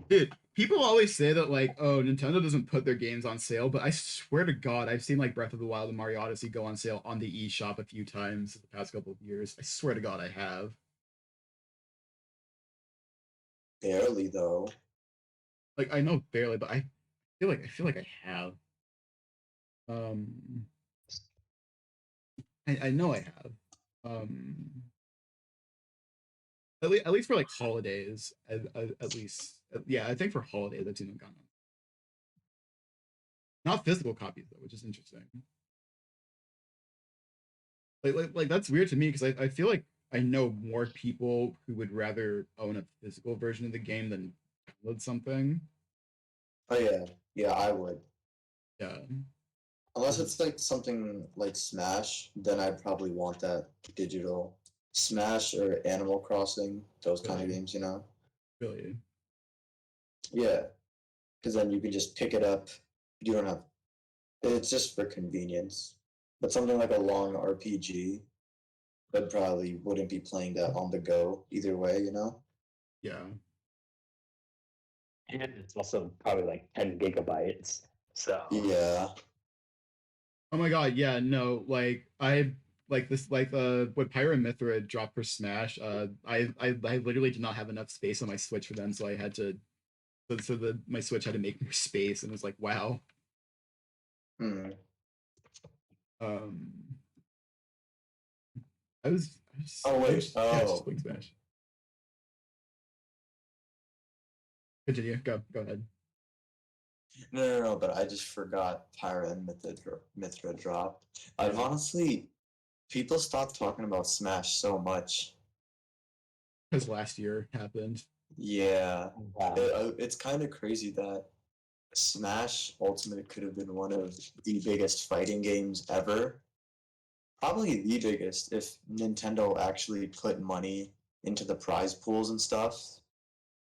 [SPEAKER 1] Dude, people always say that like, oh, Nintendo doesn't put their games on sale, but I swear to God, I've seen like Breath of the Wild and Mario Odyssey go on sale on the eShop a few times in the past couple of years. I swear to God, I have.
[SPEAKER 2] Barely, though.
[SPEAKER 1] Like, I know barely, but I feel like I have. Um, I know I have. Um, at least for like holidays, at least, yeah, I think for holidays I've seen them gone on. Not physical copies though, which is interesting. Like that's weird to me because I feel like I know more people who would rather own a physical version of the game than download something.
[SPEAKER 2] Oh, yeah. Yeah, I would.
[SPEAKER 1] Yeah,
[SPEAKER 2] Unless it's like something like Smash, then I'd probably want that digital. Smash or Animal Crossing, those kind of
[SPEAKER 1] really,
[SPEAKER 2] games, you know?
[SPEAKER 1] really,
[SPEAKER 2] Yeah, because then you can just pick it up. You don't have, it's just for convenience. But something like a long RPG, but probably wouldn't be playing that on the go either way, you know?
[SPEAKER 1] yeah.
[SPEAKER 3] And it's also probably like 10 gigabytes. So
[SPEAKER 2] Yeah.
[SPEAKER 1] Oh my God, yeah, no, like I like this like what Pyra and Mithra dropped for Smash. I literally did not have enough space on my Switch for them, so I had to so the my Switch had to make more space, and it was like wow.
[SPEAKER 2] Hmm.
[SPEAKER 1] Um,
[SPEAKER 2] Oh, wait.
[SPEAKER 1] yeah, I was just
[SPEAKER 2] Oh.
[SPEAKER 1] playing Smash. Continue. Go ahead.
[SPEAKER 2] No, but I just forgot Pyra and Mithra dropped. I've
[SPEAKER 1] Yeah.
[SPEAKER 2] honestly, people stopped talking about Smash so much.
[SPEAKER 1] Because last year happened.
[SPEAKER 2] Yeah.
[SPEAKER 3] yeah.
[SPEAKER 2] It's kind of crazy that Smash Ultimate could have been one of the biggest fighting games ever. Probably the biggest if Nintendo actually put money into the prize pools and stuff.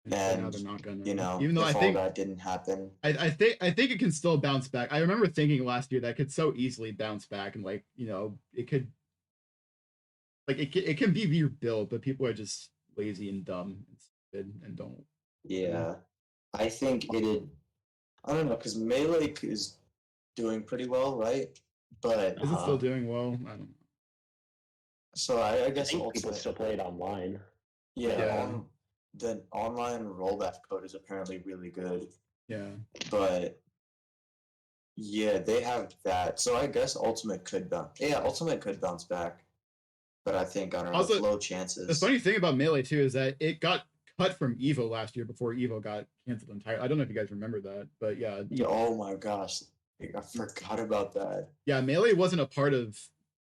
[SPEAKER 1] But now
[SPEAKER 2] And,
[SPEAKER 1] they're not
[SPEAKER 2] you
[SPEAKER 1] gonna.
[SPEAKER 2] know,
[SPEAKER 1] Even though I
[SPEAKER 2] if all
[SPEAKER 1] think
[SPEAKER 2] that didn't happen.
[SPEAKER 1] I think it can still bounce back. I remember thinking last year that could so easily bounce back and like it could it can be rebuilt, but people are just lazy and dumb and stupid and don't.
[SPEAKER 2] Yeah. I think it'd, I don't know, because Melee is doing pretty well, right? But,
[SPEAKER 1] Is it still
[SPEAKER 3] Uh-huh.
[SPEAKER 1] doing well? I don't know.
[SPEAKER 2] so I
[SPEAKER 3] I
[SPEAKER 2] guess
[SPEAKER 3] think people
[SPEAKER 2] Ultimate,
[SPEAKER 3] still play it online.
[SPEAKER 2] yeah,
[SPEAKER 1] Yeah,
[SPEAKER 2] the online rollback code is apparently really good.
[SPEAKER 1] yeah.
[SPEAKER 2] But Yeah, they have that. So I guess Ultimate could bounce. Yeah, Ultimate could bounce back, but I think I don't know. It's
[SPEAKER 1] Also,
[SPEAKER 2] low
[SPEAKER 1] the
[SPEAKER 2] chances.
[SPEAKER 1] funny thing about Melee too is that it got cut from Evo last year before Evo got canceled entirely. I don't know if you guys remember that, but yeah,
[SPEAKER 2] Yeah, oh my gosh, I forgot about that.
[SPEAKER 1] yeah, Melee wasn't a part of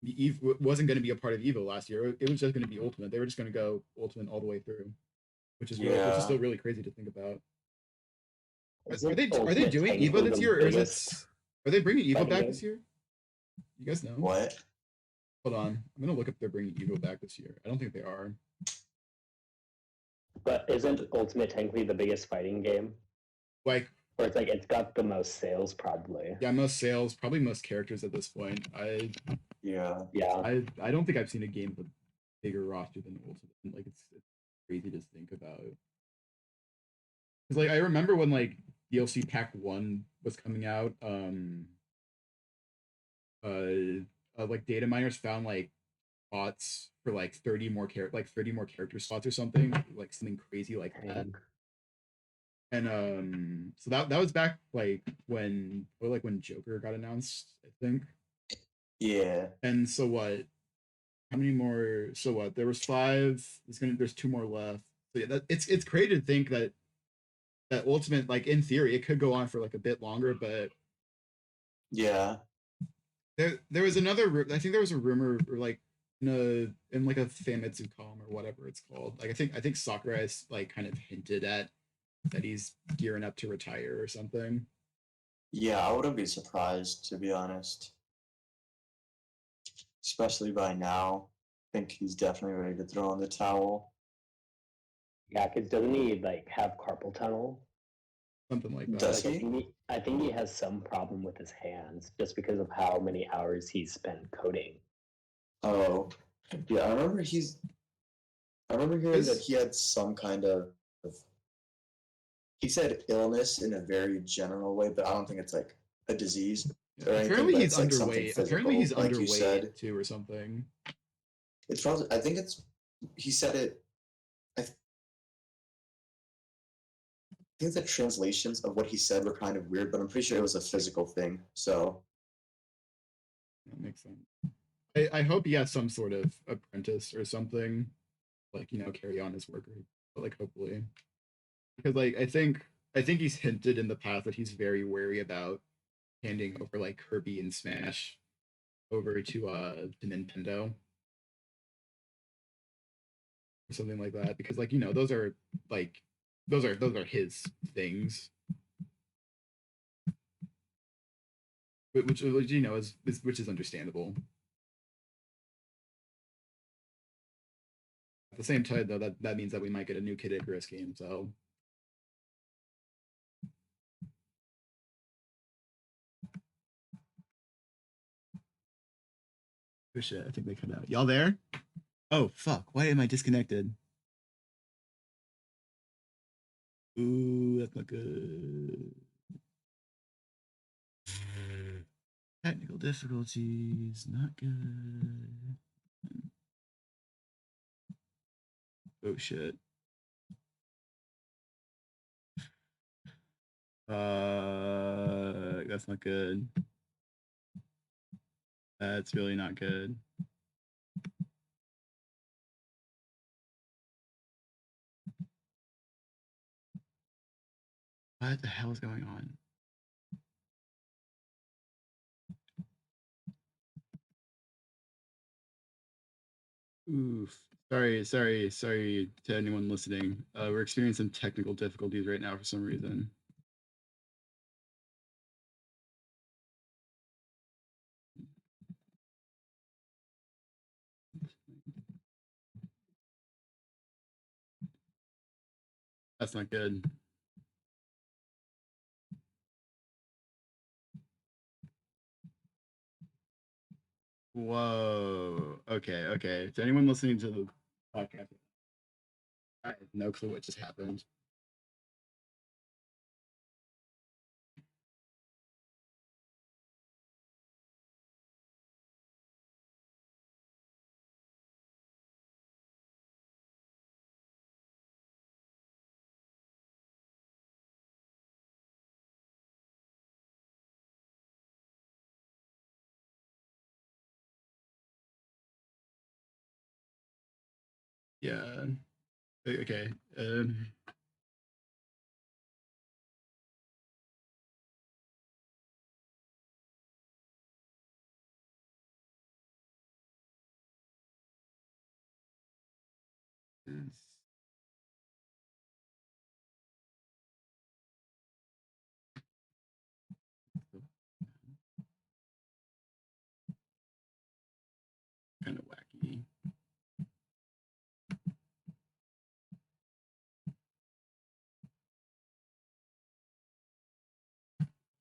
[SPEAKER 1] the Evo. Wasn't going to be a part of Evo last year. It was just going to be Ultimate. They were just going to go Ultimate all the way through, which is
[SPEAKER 2] Yeah,
[SPEAKER 1] still really crazy to think about. Are
[SPEAKER 3] Isn't
[SPEAKER 1] are they
[SPEAKER 3] Ultimate
[SPEAKER 1] doing Evo
[SPEAKER 3] technically
[SPEAKER 1] this
[SPEAKER 3] the
[SPEAKER 1] year, or is it?
[SPEAKER 3] biggest
[SPEAKER 1] Are they bringing Evo
[SPEAKER 3] fighting
[SPEAKER 1] back
[SPEAKER 3] game?
[SPEAKER 1] this year? You guys know?
[SPEAKER 2] what?
[SPEAKER 1] Hold on, I'm gonna look if they're bringing Evo back this year. I don't think they are.
[SPEAKER 3] But isn't Ultimate technically the biggest fighting game?
[SPEAKER 1] Like,
[SPEAKER 3] Or it's like it's got the most sales probably.
[SPEAKER 1] yeah, most sales, probably most characters at this point.
[SPEAKER 2] Yeah,
[SPEAKER 3] Yeah.
[SPEAKER 1] I don't think I've seen a game with a bigger roster than Ultimate. Like, it's crazy to think about. Because like I remember when like DLC Pack 1 was coming out, like data miners found like spots for like 30 more character spots or something, like something crazy like that. And so that was back like when Joker got announced, I think.
[SPEAKER 2] yeah,
[SPEAKER 1] And so what? How many more? So what? There was five. There's two more left. So yeah, it's crazy to think that Ultimate, like in theory, it could go on for like a bit longer, but
[SPEAKER 2] yeah,
[SPEAKER 1] there was another. I think there was a rumor or like in like a Famitsu column or whatever it's called. Like I think Sakurai has like kind of hinted at that he's gearing up to retire or something.
[SPEAKER 2] yeah. I wouldn't be surprised, to be honest, especially by now. I think he's definitely ready to throw in the towel.
[SPEAKER 3] Yeah, because doesn't he like have carpal tunnel?
[SPEAKER 1] Something like that.
[SPEAKER 2] Does
[SPEAKER 3] Like
[SPEAKER 2] he?
[SPEAKER 3] I think he has some problem with his hands just because of how many hours he's spent coding.
[SPEAKER 2] Oh, yeah. I remember hearing that
[SPEAKER 1] Is
[SPEAKER 2] he had some kind of. He said illness in a very general way, but I don't think it's like a disease or anything.
[SPEAKER 1] apparently
[SPEAKER 2] But
[SPEAKER 1] he's
[SPEAKER 2] it's like something
[SPEAKER 1] underweight. Apparently he's
[SPEAKER 2] physical, like you
[SPEAKER 1] underweight
[SPEAKER 2] said.
[SPEAKER 1] too or something.
[SPEAKER 2] It's probably. I think it's. He said it. I think the translations of what he said were kind of weird, but I'm pretty sure it was a physical thing. So
[SPEAKER 1] That makes sense. I hope he has some sort of apprentice or something, like carry on his work, but like hopefully, because like I think he's hinted in the past that he's very wary about handing over like Kirby and Smash over to Nintendo or something like that, because like like those are his things, which is which is understandable. At the same time, though, that means that we might get a new Kid Icarus game. So oh shit, I think they cut out. Y'all there? Oh fuck! Why am I disconnected? Ooh, that's not good. Technical difficulties, not good. Oh shit. That's not good. That's really not good. What the hell is going on? Oof. Sorry to anyone listening. We're experiencing technical difficulties right now for some reason. That's not good. Whoa. Okay, okay. To anyone listening to the podcast, I have no clue what just happened. Yeah. Okay. Kind of wacky.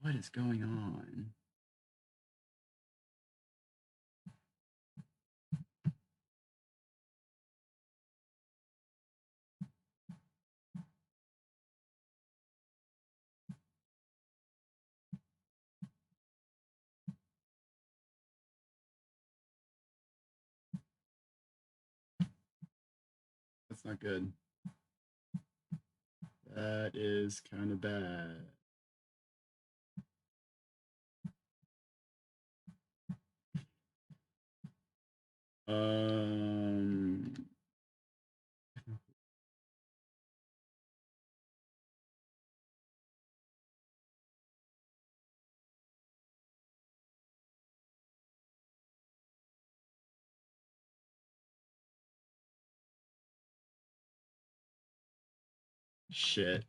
[SPEAKER 1] What is going on? That's not good. That is kind of bad. Um. Shit.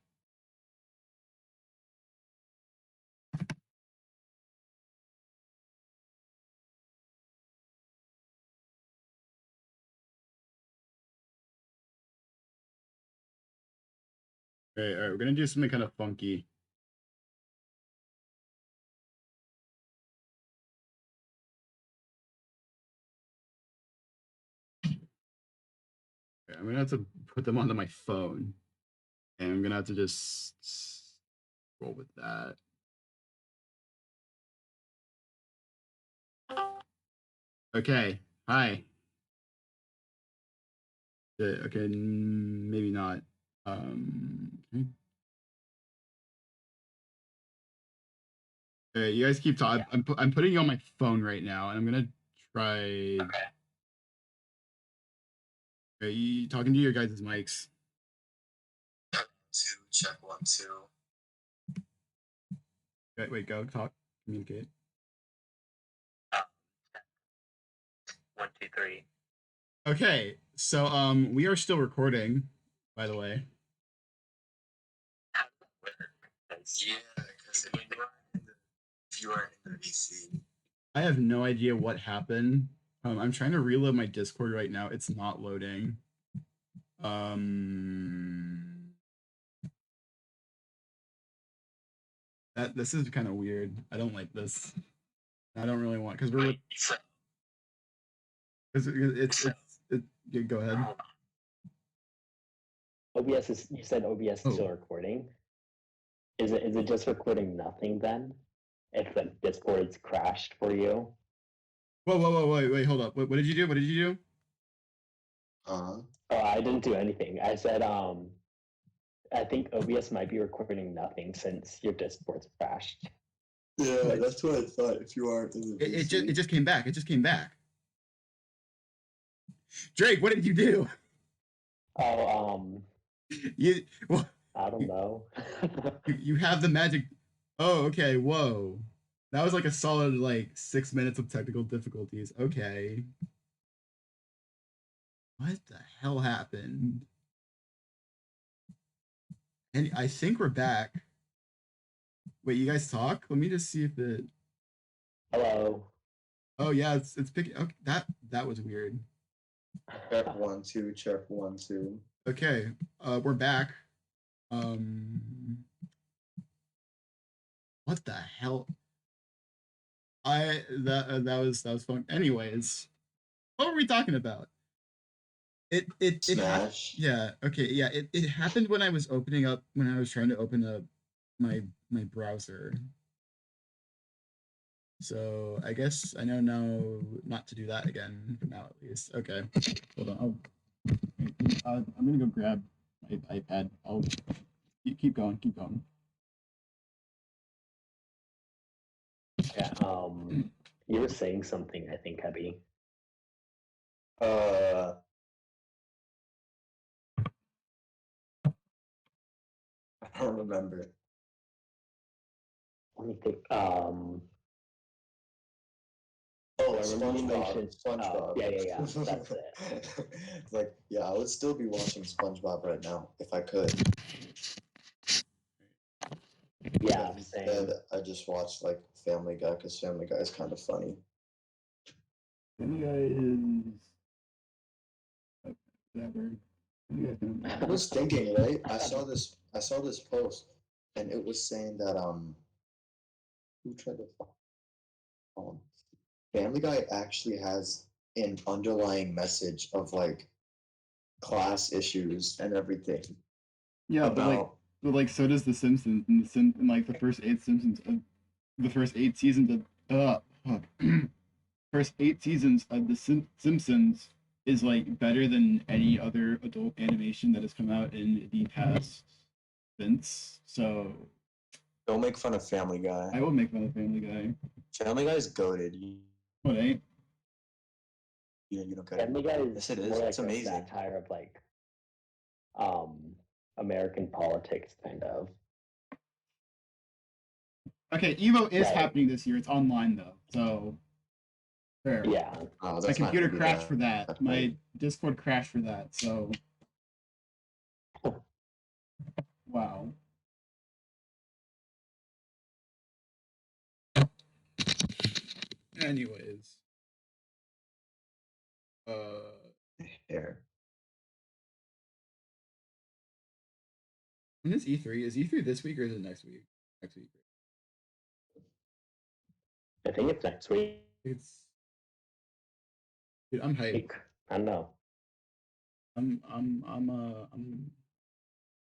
[SPEAKER 1] All right, we're gonna do something kind of funky. Okay, I'm gonna have to put them onto my phone, and I'm gonna have to just roll with that. Okay. Hi. Okay. Maybe not. Okay. All right, you guys keep talking. I'm putting you on my phone right now, and I'm gonna try.
[SPEAKER 3] Okay.
[SPEAKER 1] You talking to your guys' mics.
[SPEAKER 2] Check 1 2.
[SPEAKER 1] Wait, go talk, communicate.
[SPEAKER 3] 1 2 3.
[SPEAKER 1] Okay, so we are still recording, by the way.
[SPEAKER 2] Yeah, because if you aren't in the VC.
[SPEAKER 1] I have no idea what happened. I'm trying to reload my Discord right now. It's not loading. This is kind of weird. I don't like this. I don't really want because go ahead.
[SPEAKER 3] OBS is, you said OBS is still recording. Is it just recording nothing then? If the Discord's crashed for you?
[SPEAKER 1] Wait, hold up. What did you do? What did you do?
[SPEAKER 3] Oh, I didn't do anything. I said I think OBS might be recording nothing since your Discord's crashed.
[SPEAKER 2] Yeah, that's what I thought. If you aren't in the VC.
[SPEAKER 1] It just came back. It just came back. Drake, what did you do?
[SPEAKER 3] Oh,
[SPEAKER 1] You well,
[SPEAKER 3] I don't know.
[SPEAKER 1] you have the magic. Oh, okay. Whoa, that was like a solid 6 minutes of technical difficulties. Okay, what the hell happened? And I think we're back. Wait, you guys talk? Let me just see if it.
[SPEAKER 3] Hello.
[SPEAKER 1] Oh yeah, it's picking. Okay, that was weird.
[SPEAKER 2] Check 1 2. Check 1 2.
[SPEAKER 1] Okay, we're back. What the hell? That was fun. Anyways, what were we talking about? It
[SPEAKER 2] Smash.
[SPEAKER 1] Yeah, okay, yeah. It happened when I was trying to open up my browser. So I guess I know now not to do that again for now at least. Okay, hold on. I'm gonna go grab my iPad. I'll keep going. Keep going.
[SPEAKER 3] Yeah, you were saying something, I think, Ebby.
[SPEAKER 2] don't remember.
[SPEAKER 3] Let me think.
[SPEAKER 2] Oh,
[SPEAKER 3] I remember you
[SPEAKER 2] SpongeBob.
[SPEAKER 3] mentioned.
[SPEAKER 2] SpongeBob.
[SPEAKER 3] Yeah. That's it.
[SPEAKER 2] Like, yeah, I would still be watching SpongeBob right now if I could.
[SPEAKER 3] Yeah,
[SPEAKER 2] But
[SPEAKER 3] same.
[SPEAKER 2] instead, I just watched like Family Guy because Family Guy is kind of funny.
[SPEAKER 1] Family Guy is whatever.
[SPEAKER 2] I was thinking, right? I saw this post, and it was saying that who tried to Family Guy actually has an underlying message of like class issues and everything.
[SPEAKER 1] Yeah, but like so does The Simpsons, and like the first 8 Simpsons, the first 8 seasons of first 8 seasons of The Simpsons is like better than any other adult animation that has come out in the past since. So
[SPEAKER 2] Don't make fun of Family Guy.
[SPEAKER 1] I will make fun of Family Guy.
[SPEAKER 2] Family Guy is goated.
[SPEAKER 1] What ain't?
[SPEAKER 2] You don't get it.
[SPEAKER 3] Family Guy is
[SPEAKER 2] Yes, it is.
[SPEAKER 3] more like
[SPEAKER 2] It's amazing.
[SPEAKER 3] a satire of like American politics, kind of.
[SPEAKER 1] Okay, Evo is
[SPEAKER 3] Right.
[SPEAKER 1] happening this year. It's online though, so fair.
[SPEAKER 3] Yeah.
[SPEAKER 2] Oh,
[SPEAKER 1] My
[SPEAKER 2] that's not
[SPEAKER 1] computer
[SPEAKER 2] gonna be
[SPEAKER 1] crashed for that.
[SPEAKER 2] bad.
[SPEAKER 1] My Discord crashed for that. So wow. Anyways,
[SPEAKER 2] Here.
[SPEAKER 1] when is E3? Is E3 this week or is it next week? Next week.
[SPEAKER 3] I think it's next week.
[SPEAKER 1] It's dude, I'm hyped.
[SPEAKER 3] I don't know.
[SPEAKER 1] I'm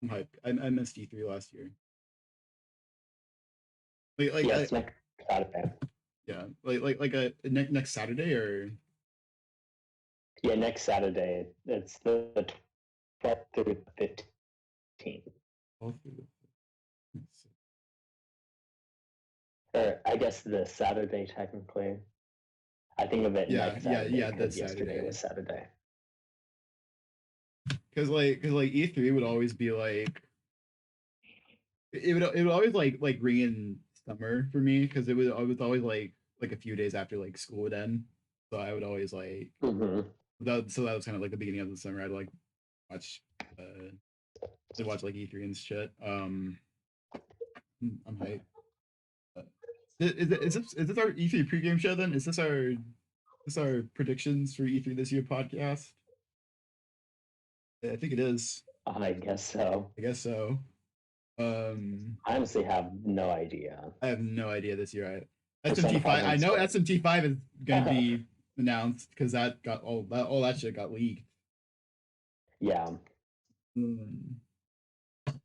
[SPEAKER 1] hyped. I missed E3 last year. Like
[SPEAKER 3] Yeah, it's next Saturday.
[SPEAKER 1] yeah, like a next Saturday or
[SPEAKER 3] Yeah, next Saturday. It's the 12th through the 15th. Or I guess the Saturday technically. I think of it next Saturday because yesterday was Saturday.
[SPEAKER 1] Because like E3 would always be like it would always like ring in summer for me because it was always like a few days after like school would end, so I would always like that was kind of like the beginning of the summer. I'd like watch I'd watch like E3 and shit. I'm hyped. Is this our E3 pregame show then? Is this our predictions for E3 this year podcast? I think it is.
[SPEAKER 3] I guess so.
[SPEAKER 1] I guess so.
[SPEAKER 3] I honestly have no idea.
[SPEAKER 1] I have no idea this year. SMT5. I know SMT5 is going to be announced because that got all that shit got leaked.
[SPEAKER 3] Yeah.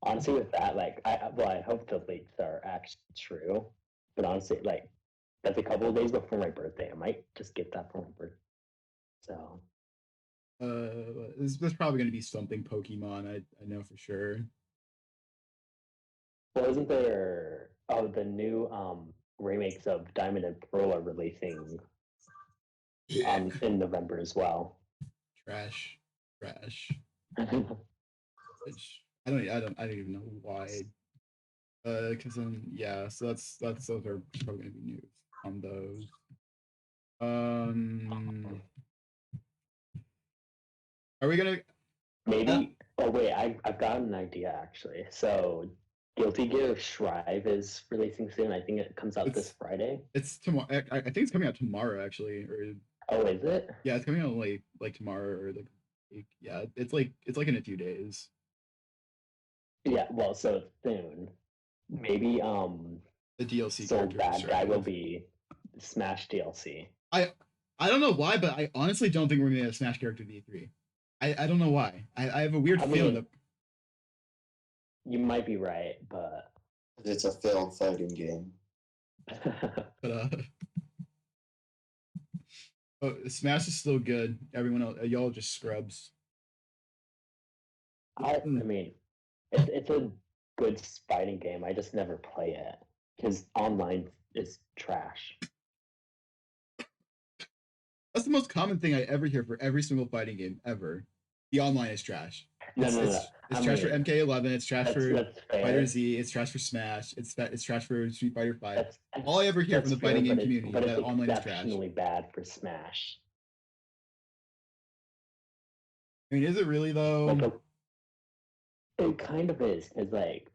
[SPEAKER 3] Honestly, with that, like, I hope the leaks are actually true. But honestly, like, that's a couple of days before my birthday. I might just get that for my birthday. So.
[SPEAKER 1] There's probably going to be something Pokemon. I know for sure.
[SPEAKER 3] Well, isn't there? Oh, the new remakes of Diamond and Pearl are releasing in November as well.
[SPEAKER 1] Trash. I don't even know why. Because yeah, so those are probably gonna be news on those. Are we gonna
[SPEAKER 3] maybe? Oh wait, I've got an idea actually. So, Guilty Gear Strive is releasing soon. I think it comes out this Friday.
[SPEAKER 1] It's tomorrow. I think it's coming out tomorrow actually. Or
[SPEAKER 3] oh, is it?
[SPEAKER 1] Yeah, it's coming out like tomorrow or like yeah. It's like in a few days.
[SPEAKER 3] Yeah, well, so soon. Maybe
[SPEAKER 1] the DLC.
[SPEAKER 3] So Bad Guy will be Smash DLC.
[SPEAKER 1] I don't know why, but I honestly don't think we're gonna get a Smash character in E3. I don't know why. I have a weird feeling that
[SPEAKER 3] you might be right, but
[SPEAKER 2] it's a failed fighting game.
[SPEAKER 1] But Smash is still good. Everyone else, y'all just scrubs.
[SPEAKER 3] I mean, it's a good fighting game. I just never play it because online is trash.
[SPEAKER 1] That's the most common thing I ever hear for every single fighting game ever. The online is trash.
[SPEAKER 3] No, no, no.
[SPEAKER 1] It's
[SPEAKER 3] I
[SPEAKER 1] trash for
[SPEAKER 3] mean,
[SPEAKER 1] MK11. It's trash for
[SPEAKER 3] that's
[SPEAKER 1] Fighter
[SPEAKER 3] fair.
[SPEAKER 1] Z. It's trash for Smash. It's trash for Street Fighter 5.
[SPEAKER 3] That's
[SPEAKER 1] All I ever hear from
[SPEAKER 3] that's
[SPEAKER 1] the
[SPEAKER 3] fair,
[SPEAKER 1] fighting game
[SPEAKER 3] but
[SPEAKER 1] community
[SPEAKER 3] it's
[SPEAKER 1] that online is trash.
[SPEAKER 3] exceptionally bad for Smash.
[SPEAKER 1] I mean, is it really though?
[SPEAKER 3] Like it kind of is, because like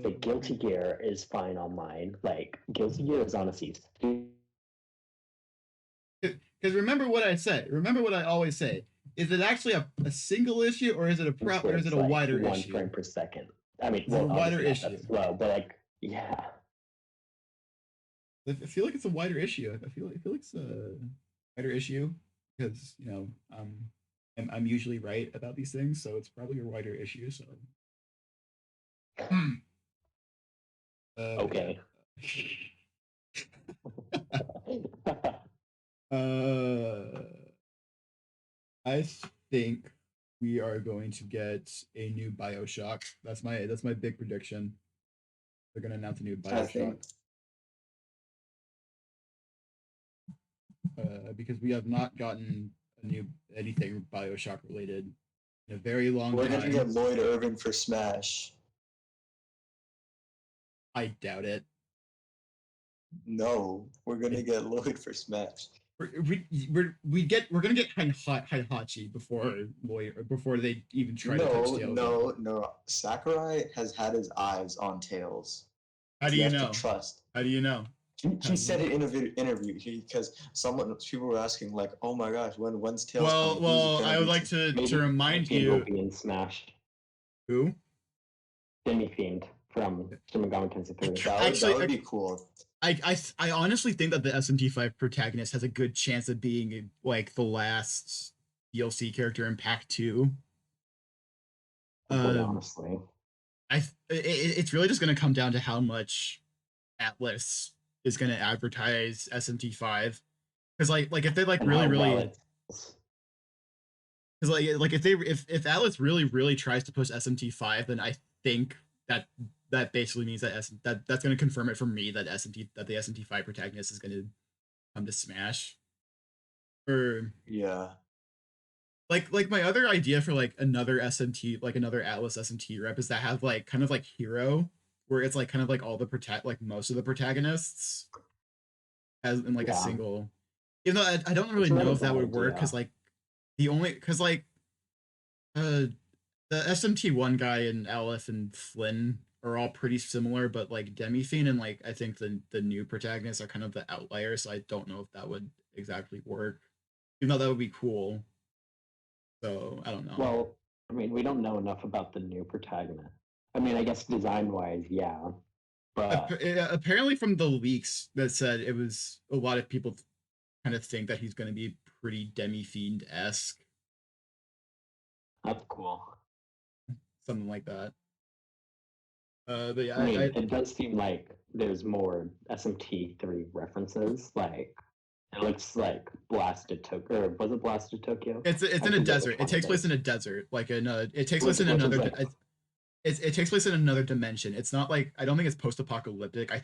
[SPEAKER 3] the Guilty Gear is fine online. Like Guilty Gear is honestly
[SPEAKER 1] Because remember what I say. Remember what I always say. Is it actually a single issue, or is it or is it a
[SPEAKER 3] like
[SPEAKER 1] wider
[SPEAKER 3] 1
[SPEAKER 1] issue?
[SPEAKER 3] frame per second. I mean,
[SPEAKER 1] Is it a wider issue?
[SPEAKER 3] That's slow, but like, yeah.
[SPEAKER 1] I feel like it's a wider issue. I feel like it's a wider issue because I'm usually right about these things, so it's probably a wider issue. So
[SPEAKER 3] Okay.
[SPEAKER 1] I think we are going to get a new BioShock. That's my big prediction. They're going to announce a new BioShock. Because we have not gotten a new anything BioShock related in a very long
[SPEAKER 2] We're
[SPEAKER 1] time.
[SPEAKER 2] gonna get Lloyd Irvin for Smash.
[SPEAKER 1] I doubt it.
[SPEAKER 2] No, we're gonna get Lloyd for Smash.
[SPEAKER 1] We're gonna get Hihachi before they even try to touch Tails.
[SPEAKER 2] No. Sakurai has had his eyes on Tails.
[SPEAKER 1] How do you know?
[SPEAKER 2] Trust.
[SPEAKER 1] How do you know?
[SPEAKER 2] He said it in an interview because people were asking like, "Oh my gosh, when's Tails coming?"
[SPEAKER 1] Well, I would like to remind you.
[SPEAKER 3] Will be in Smash.
[SPEAKER 1] Who?
[SPEAKER 3] Demi Fiend from Shin Megami Tensei 3.
[SPEAKER 2] That would be cool.
[SPEAKER 1] I honestly think that the SMT5 protagonist has a good chance of being like the last DLC character in Pack 2.
[SPEAKER 3] Honestly,
[SPEAKER 1] it's really just going to come down to how much Atlas is going to advertise SMT5, because like if they like really because like if Atlas really tries to push SMT5, then I think that basically means that's going to confirm it for me that the SMT5 protagonist is going to come to Smash. Or
[SPEAKER 2] yeah,
[SPEAKER 1] like my other idea for like another SMT, like another Atlas SMT rep, is that have like kind of like Hero, where it's like kind of like all the like most of the protagonists as in like a single. Even though I don't really know if that would work, because like because like the SMT1 guy and Aleph and Flynn are all pretty similar, but like Demi-Fiend and like I think the new protagonists are kind of the outliers, so I don't know if that would exactly work. Even though that would be cool. So I don't know.
[SPEAKER 3] Well, I mean, we don't know enough about the new protagonist. I mean, I guess design-wise, yeah. But
[SPEAKER 1] apparently from the leaks that said it was a lot of people kind of think that he's going to be pretty Demi-Fiend-esque.
[SPEAKER 3] That's cool.
[SPEAKER 1] Something like that. But yeah,
[SPEAKER 3] I mean, it does seem like there's more SMT3 references. Like it looks like Blasted Tokyo, or was it Blasted Tokyo?
[SPEAKER 1] It's in a desert. It takes place in a desert. Like it takes place in another. It takes place in another dimension. It's not like, I don't think it's post-apocalyptic. I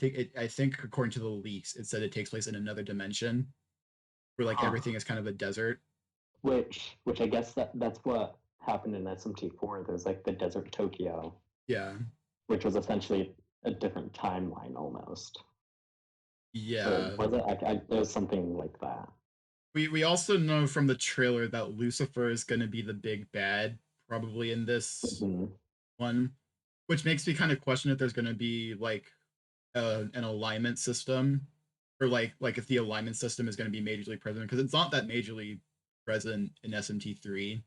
[SPEAKER 1] think according to the leaks, it said it takes place in another dimension, where like everything is kind of a desert.
[SPEAKER 3] Which I guess that's what happened in SMT4. There's like the desert Tokyo.
[SPEAKER 1] Yeah.
[SPEAKER 3] Which was essentially a different timeline almost.
[SPEAKER 1] Yeah.
[SPEAKER 3] Or was it? There was something like that.
[SPEAKER 1] We also know from the trailer that Lucifer is going to be the big bad, probably in this one, which makes me kind of question if there's going to be like an alignment system, or like if the alignment system is going to be majorly present, because it's not that majorly present in SMT3.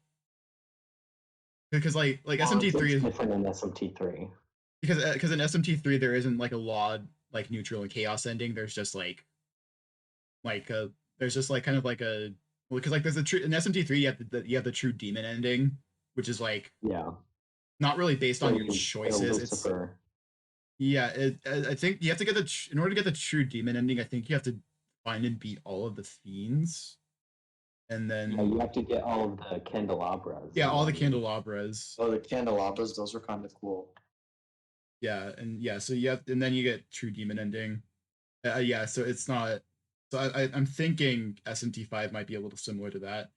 [SPEAKER 1] Because like SMT3
[SPEAKER 3] is different in SMT3.
[SPEAKER 1] Because in SMT3 there isn't like a law like neutral and chaos ending. There's just like there's just like kind of like a, because like there's a true, in SMT3 you have the true demon ending, which is like not really based on your choices. It's I think you have to get in order to get the true demon ending, I think you have to find and beat all of the fiends, and then
[SPEAKER 3] you have to get all of the candelabras.
[SPEAKER 1] Yeah, all the candelabras.
[SPEAKER 2] Oh, the candelabras, those were kind of cool.
[SPEAKER 1] Yeah, so you have, and then you get true demon ending. So it's not. So I'm thinking SMT5 might be a little similar to that,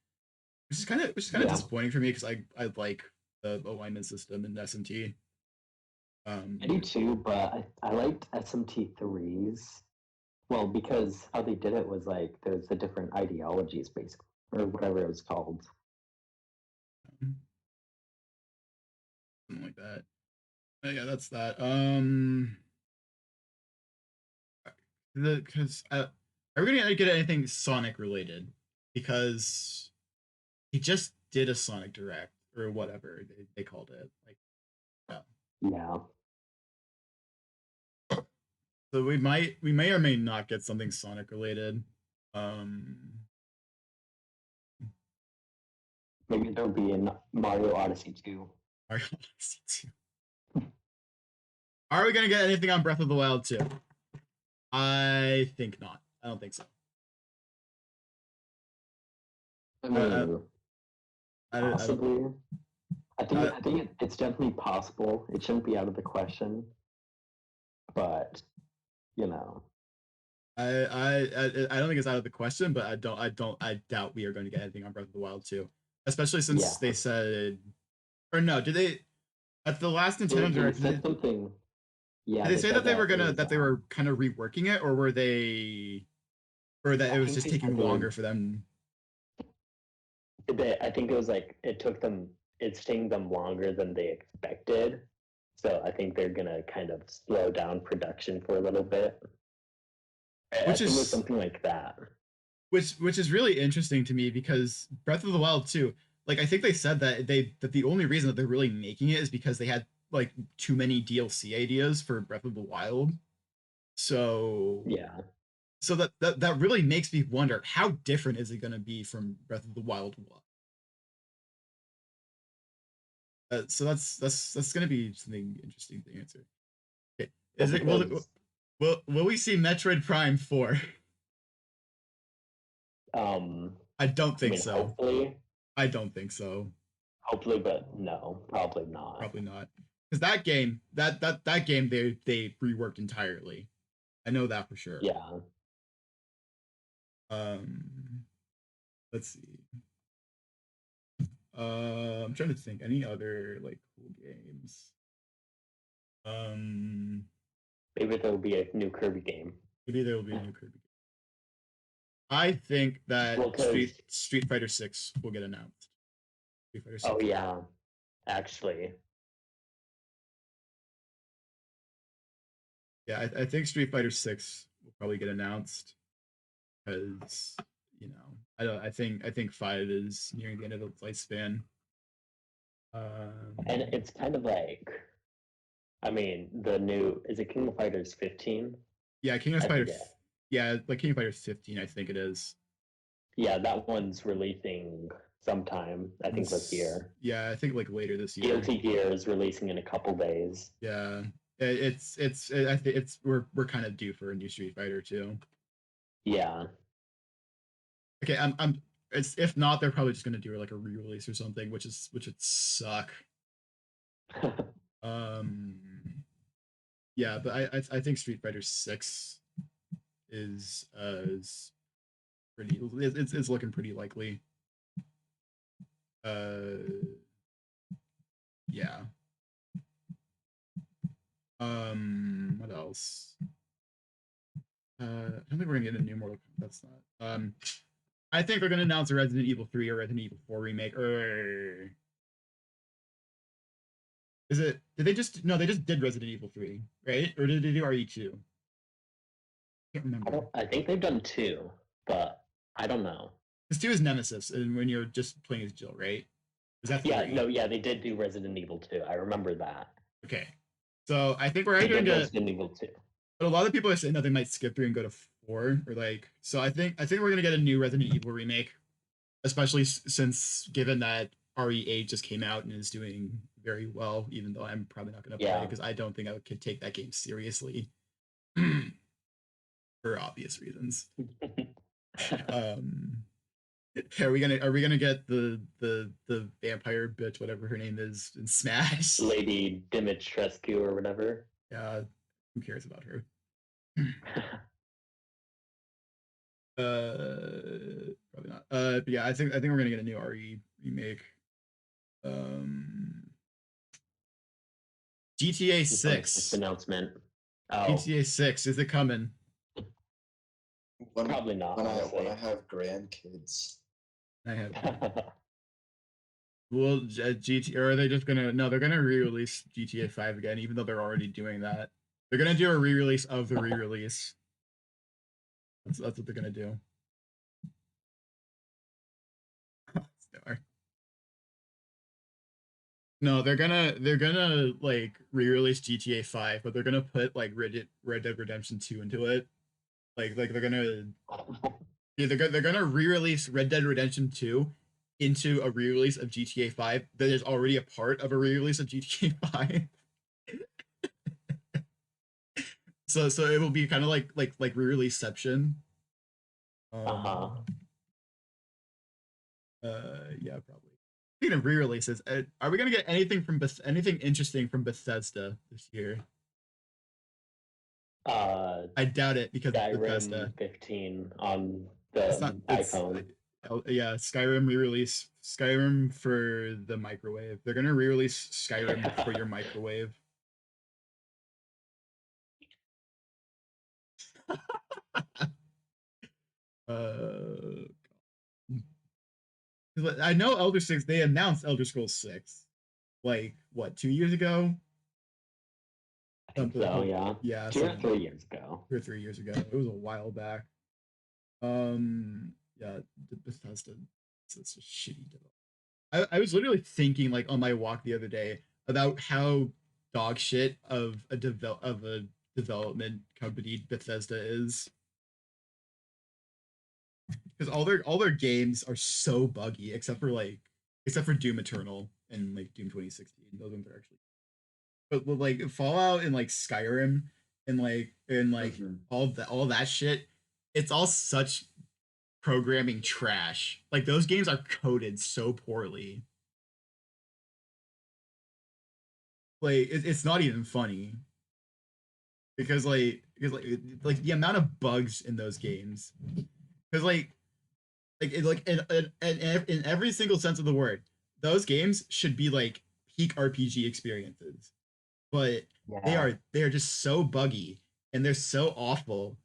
[SPEAKER 1] which is kind of disappointing for me, because I like the alignment system in SMT.
[SPEAKER 3] I do too, but I liked SMT3's. Well, because how they did it was like there's the different ideologies, basically, or whatever it was called.
[SPEAKER 1] Something like that. Yeah, that's that. Because are we gonna get anything Sonic related? Because he just did a Sonic Direct or whatever they called it. Like,
[SPEAKER 3] Yeah.
[SPEAKER 1] so we may or may not get something Sonic related.
[SPEAKER 3] Maybe there'll be in Mario Odyssey 2.
[SPEAKER 1] Mario Odyssey 2. Are we gonna get anything on Breath of the Wild 2? I think not. I don't think so.
[SPEAKER 3] Possibly. I think it's definitely possible. It shouldn't be out of the question. But you know,
[SPEAKER 1] I don't think it's out of the question, but I doubt we are going to get anything on Breath of the Wild 2, especially since they said, or no, did they at the last Nintendo Direct?
[SPEAKER 3] Said something. Yeah.
[SPEAKER 1] Did they say that they were they were kind of reworking it, or were they, or that it was just taking longer for them?
[SPEAKER 3] I think it was like it's taking them longer than they expected. So I think they're gonna kind of slow down production for a little bit. Which is something like that.
[SPEAKER 1] Which is really interesting to me because Breath of the Wild 2, like I think they said that the only reason that they're really making it is because they had like too many DLC ideas for Breath of the Wild. So
[SPEAKER 3] yeah.
[SPEAKER 1] So that really makes me wonder, how different is it going to be from Breath of the Wild 1? So that's going to be something interesting to answer. Okay. Is it will we see Metroid Prime 4? I don't think so.
[SPEAKER 3] Hopefully.
[SPEAKER 1] I don't think so.
[SPEAKER 3] Hopefully, but no, probably not.
[SPEAKER 1] Probably not. Because that game they reworked entirely. I know that for sure.
[SPEAKER 3] Yeah.
[SPEAKER 1] Let's see. I'm trying to think any other like cool games.
[SPEAKER 3] Maybe there will be a new Kirby game.
[SPEAKER 1] Maybe there will be a new Kirby game. I think that Street Fighter 6 will get announced. Street Fighter 6.
[SPEAKER 3] Oh yeah, actually.
[SPEAKER 1] Yeah, I think Street Fighter 6 will probably get announced because I think 5 is nearing the end of its lifespan.
[SPEAKER 3] And it's kind of like, I mean, the new is it King of Fighters 15?
[SPEAKER 1] Yeah, King of Fighters. Yeah, like King of Fighters 15, I think it is.
[SPEAKER 3] Yeah, that one's releasing sometime. I think this year.
[SPEAKER 1] Yeah, I think like later this year.
[SPEAKER 3] Guilty Gear is releasing in a couple days.
[SPEAKER 1] Yeah, I think we're kind of due for a new Street Fighter too.
[SPEAKER 3] Yeah.
[SPEAKER 1] Okay, I'm. It's if not, they're probably just gonna do like a re-release or something, which would suck. Yeah, but I think Street Fighter 6 is pretty. It's looking pretty likely. Yeah. What else? I don't think we're gonna get a new Mortal Kombat. That's not. I think they're gonna announce a Resident Evil 3 or Resident Evil 4 remake. Or is it? Did they just? No, they just did Resident Evil 3, right? Or did they do RE2? Can't remember.
[SPEAKER 3] I think they've done 2, but I don't know.
[SPEAKER 1] Because 2 is Nemesis, and when you're just playing as Jill, right? Is that 3?
[SPEAKER 3] Yeah, they did do Resident Evil 2. I remember that.
[SPEAKER 1] Okay, so I think we're either going to
[SPEAKER 3] Resident Evil 2.
[SPEAKER 1] But a lot of people are saying that they might skip 3 and go to 4, or like. So I think we're going to get a new Resident Evil remake, especially since given that RE8 just came out and is doing very well. Even though I'm probably not going to play because I don't think I could take that game seriously, for obvious reasons. Are we gonna get the vampire bitch, whatever her name is, in Smash?
[SPEAKER 3] Lady Dimitrescu or whatever.
[SPEAKER 1] Yeah, who cares about her? Probably not. But yeah, I think we're gonna get a new RE remake. GTA
[SPEAKER 3] Just on the
[SPEAKER 1] 6.
[SPEAKER 3] announcement. Oh,
[SPEAKER 1] GTA 6, is it coming?
[SPEAKER 3] probably not.
[SPEAKER 2] When
[SPEAKER 3] Honestly.
[SPEAKER 2] I have grandkids.
[SPEAKER 1] I have. Well, GTA, or are they just gonna? No, they're gonna re-release GTA 5 again, even though they're already doing that. They're gonna do a re-release of the re-release. That's what they're gonna do. No, they're gonna like re-release GTA 5, but they're gonna put like Red Dead Redemption 2 into it. Like they're gonna they're gonna re-release Red Dead Redemption 2 into a re-release of GTA 5 that is already a part of a re-release of GTA 5. So it will be kind of like re-releaseception.
[SPEAKER 3] Uh-huh.
[SPEAKER 1] Yeah, probably. Speaking of re-releases, are we gonna get anything interesting from Bethesda this year? I doubt it because it's Bethesda.
[SPEAKER 3] Skyrim 15 on
[SPEAKER 1] It's
[SPEAKER 3] the
[SPEAKER 1] not. It's
[SPEAKER 3] iPhone.
[SPEAKER 1] yeah. Skyrim re-release. Skyrim for the microwave. They're gonna re-release Skyrim for your microwave. I know Elder 6. They announced Elder Scrolls 6 like what 2 years ago.
[SPEAKER 3] I think so, yeah.
[SPEAKER 1] Yeah,
[SPEAKER 3] 2 or 3 years ago.
[SPEAKER 1] 2 or 3 years ago. It was a while back. Yeah, Bethesda. It's a shitty development. I was literally thinking like on my walk the other day about how dog shit of a development company Bethesda is, because all their games are so buggy except for Doom Eternal and like Doom 2016. Those ones are actually, but like Fallout and like Skyrim and all that shit, it's all such programming trash. Like those games are coded so poorly. Like it's not even funny because like the amount of bugs in those games, because in every single sense of the word, those games should be like peak RPG experiences, but they are just so buggy and they're so awful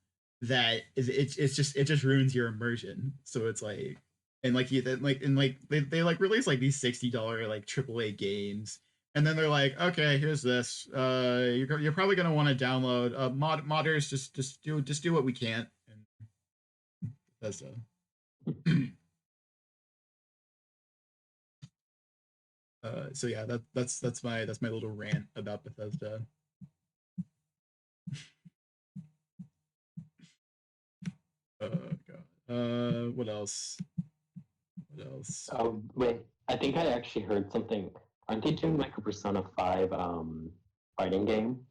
[SPEAKER 1] that it just ruins your immersion. So it's like, and like you like and like they like release like these $60 like AAA games, and then they're like, okay, here's this. You're probably gonna want to download. Modders just do what we can't, and that's so yeah, that's my little rant about Bethesda. God. What else? What else?
[SPEAKER 3] Oh wait, I think I actually heard something. Aren't they doing like a Persona 5 fighting game?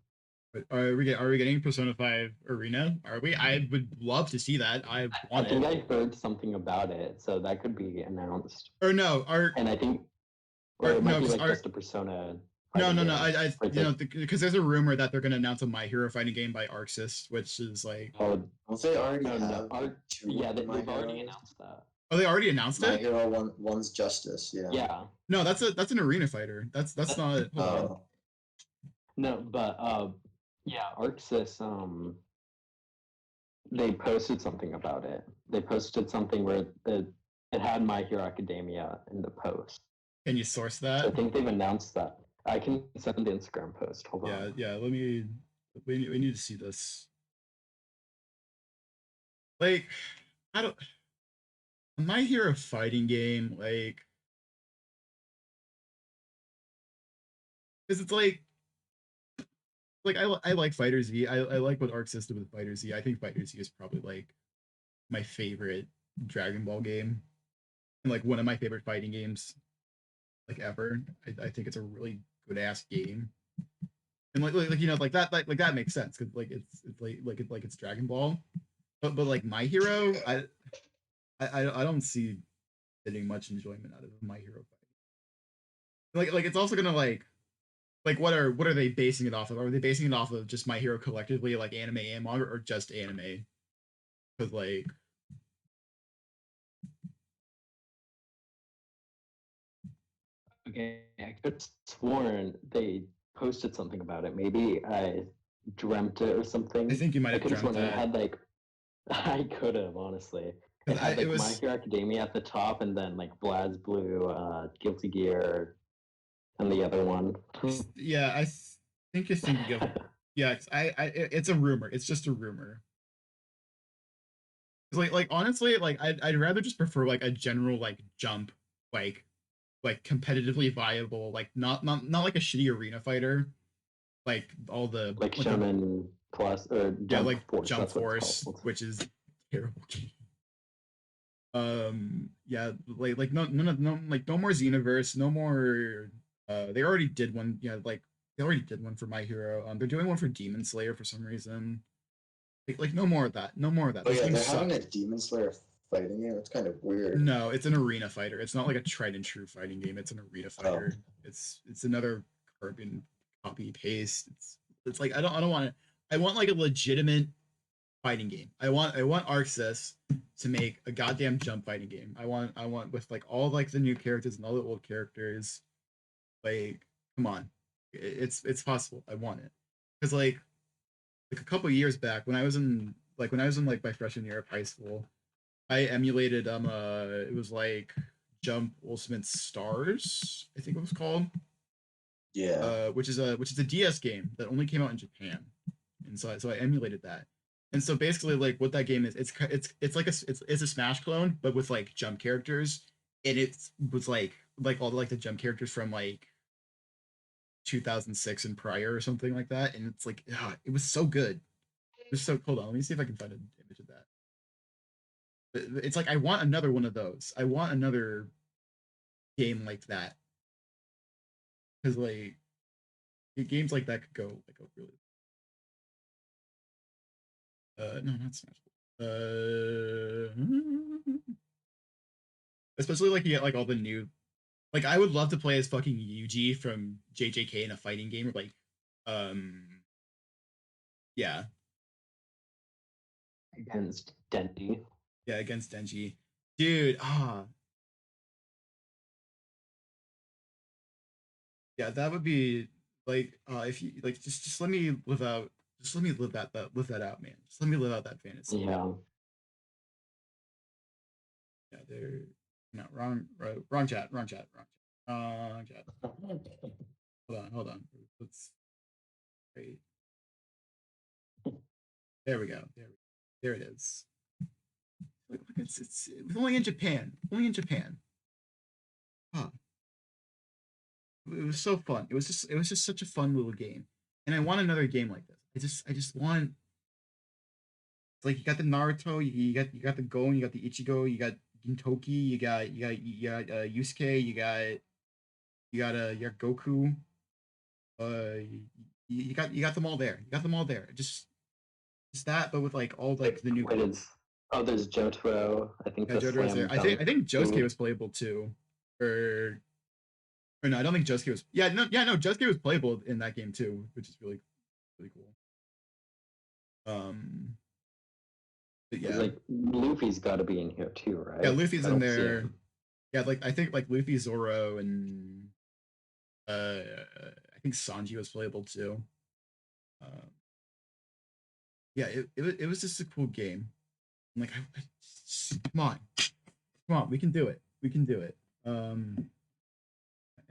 [SPEAKER 1] Are we getting Persona 5 Arena? Are we? I would love to see that. I want
[SPEAKER 3] think
[SPEAKER 1] it.
[SPEAKER 3] I heard something about it, so that could be announced.
[SPEAKER 1] Or no,
[SPEAKER 3] and I think it might be like just a Persona.
[SPEAKER 1] No. Because there's a rumor that they're going to announce a My Hero fighting game by Arc Sys, which is like.
[SPEAKER 2] Don't they already have?
[SPEAKER 3] Yeah, they've already announced that.
[SPEAKER 1] Oh, they already announced
[SPEAKER 2] My
[SPEAKER 1] it?
[SPEAKER 2] Hero one's Justice. Yeah.
[SPEAKER 3] Yeah.
[SPEAKER 1] No, that's an arena fighter. That's not.
[SPEAKER 2] Oh.
[SPEAKER 3] No, but yeah, Arc Sys, they posted something about it. They posted something where it had My Hero Academia in the post.
[SPEAKER 1] Can you source that?
[SPEAKER 3] So I think they've announced that. I can send the Instagram post. Hold on.
[SPEAKER 1] Yeah. We need to see this. Like, I don't. A My Hero fighting game, like, because it's like I like Fighter Z. I like what Arc Sys did with Fighter Z. I think Fighter Z is probably like my favorite Dragon Ball game, and like one of my favorite fighting games like ever. I think it's a really good ass game, and like you know like that makes sense because like it's Dragon Ball, but like My Hero, I don't see getting much enjoyment out of My Hero fighting. Like it's also gonna like what are they basing it off of? Are they basing it off of just My Hero collectively, like anime and manga, or just anime? Because like,
[SPEAKER 3] okay, I could have sworn they posted something about it. Maybe I dreamt it or something.
[SPEAKER 1] I think you might have
[SPEAKER 3] I could have
[SPEAKER 1] dreamt
[SPEAKER 3] sworn it
[SPEAKER 1] that.
[SPEAKER 3] had like I could have honestly. It had
[SPEAKER 1] It
[SPEAKER 3] like My
[SPEAKER 1] was
[SPEAKER 3] Hero Academia at the top, and then like Vlad's Blue, Guilty Gear, and the other one.
[SPEAKER 1] yeah. Think you're thinking of yeah. It's a rumor. It's just a rumor. Like honestly, like I'd rather just prefer like a general like jump, like competitively viable, like not like a shitty arena fighter, like all the
[SPEAKER 3] Like
[SPEAKER 1] like the
[SPEAKER 3] Shonen Plus or
[SPEAKER 1] yeah
[SPEAKER 3] Jump
[SPEAKER 1] like
[SPEAKER 3] Force.
[SPEAKER 1] Jump
[SPEAKER 3] That's what it's
[SPEAKER 1] Force,
[SPEAKER 3] called.
[SPEAKER 1] which is terrible game. Yeah, like no like no more Xenoverse, no more. They already did one. Yeah, like they already did one for My Hero. They're doing one for Demon Slayer for some reason. Like no more of that. No more of that.
[SPEAKER 2] Oh
[SPEAKER 1] Those
[SPEAKER 2] yeah,
[SPEAKER 1] games
[SPEAKER 2] they're
[SPEAKER 1] suck.
[SPEAKER 2] having a Demon Slayer fighting game. It's kind of weird.
[SPEAKER 1] No, it's an arena fighter. It's not like a tried and true fighting game. It's an arena
[SPEAKER 2] Oh,
[SPEAKER 1] fighter. It's another carbon copy paste. It's like I don't want it. I want like a legitimate fighting game. I want Arxis to make a goddamn jump fighting game. I want with like all like the new characters and all the old characters. Like, come on, it's possible. I want it because like a couple years back when I was in like my freshman year of high school, I emulated it was like Jump Ultimate Stars, I think it was called.
[SPEAKER 2] yeah.
[SPEAKER 1] Which is a DS game that only came out in Japan. And so I emulated that. And so basically like what that game is, it's like it's a Smash clone but with like jump characters, and it was like all the like the jump characters from like 2006 and prior or something like that, and it's like it was so good. It was so hold on, let me see if I can find an image of that. It's like I want another one of those. I want another game like that because like games like that could go really. No, not Smash. Especially like you get like all the new. Like I would love to play as fucking Yuji from JJK in a fighting game, or like, um, yeah,
[SPEAKER 3] Against Dendy.
[SPEAKER 1] yeah, against Denji, dude. Yeah, that would be like, if you like, just let me live out, just let me live that out, man. Just let me live out that fantasy.
[SPEAKER 3] Yeah.
[SPEAKER 1] Yeah, they're no wrong chat, wrong chat, wrong chat, wrong chat. Hold on. Let's wait. There we go. There it is. It's only in Japan. Only in Japan. Huh. It was so fun. It was just such a fun little game, and I want another game like this. I just want. It's like you got the Naruto, you got the Gon, you got the Ichigo, you got Gintoki, you got Yusuke, you got Goku. You got them all there. You got them all there. Just that, but with like all like the new.
[SPEAKER 3] Wait, there's Jotaro. I think
[SPEAKER 1] Yeah,
[SPEAKER 3] the
[SPEAKER 1] Jotaro's there.
[SPEAKER 3] slam
[SPEAKER 1] I think Josuke
[SPEAKER 3] dunk.
[SPEAKER 1] was playable too, or no, I don't think Josuke was. Yeah, no, Josuke was playable in that game too, which is really cool. Um, but
[SPEAKER 3] It's
[SPEAKER 1] yeah,
[SPEAKER 3] like Luffy's got to be in here too, right?
[SPEAKER 1] yeah, Luffy's
[SPEAKER 3] I
[SPEAKER 1] in
[SPEAKER 3] don't see
[SPEAKER 1] there.
[SPEAKER 3] him.
[SPEAKER 1] Yeah, like I think like Luffy, Zoro, and I think Sanji was playable too. Um, yeah, it was just a cool game. I'm like, come on, we can do it. We can do it.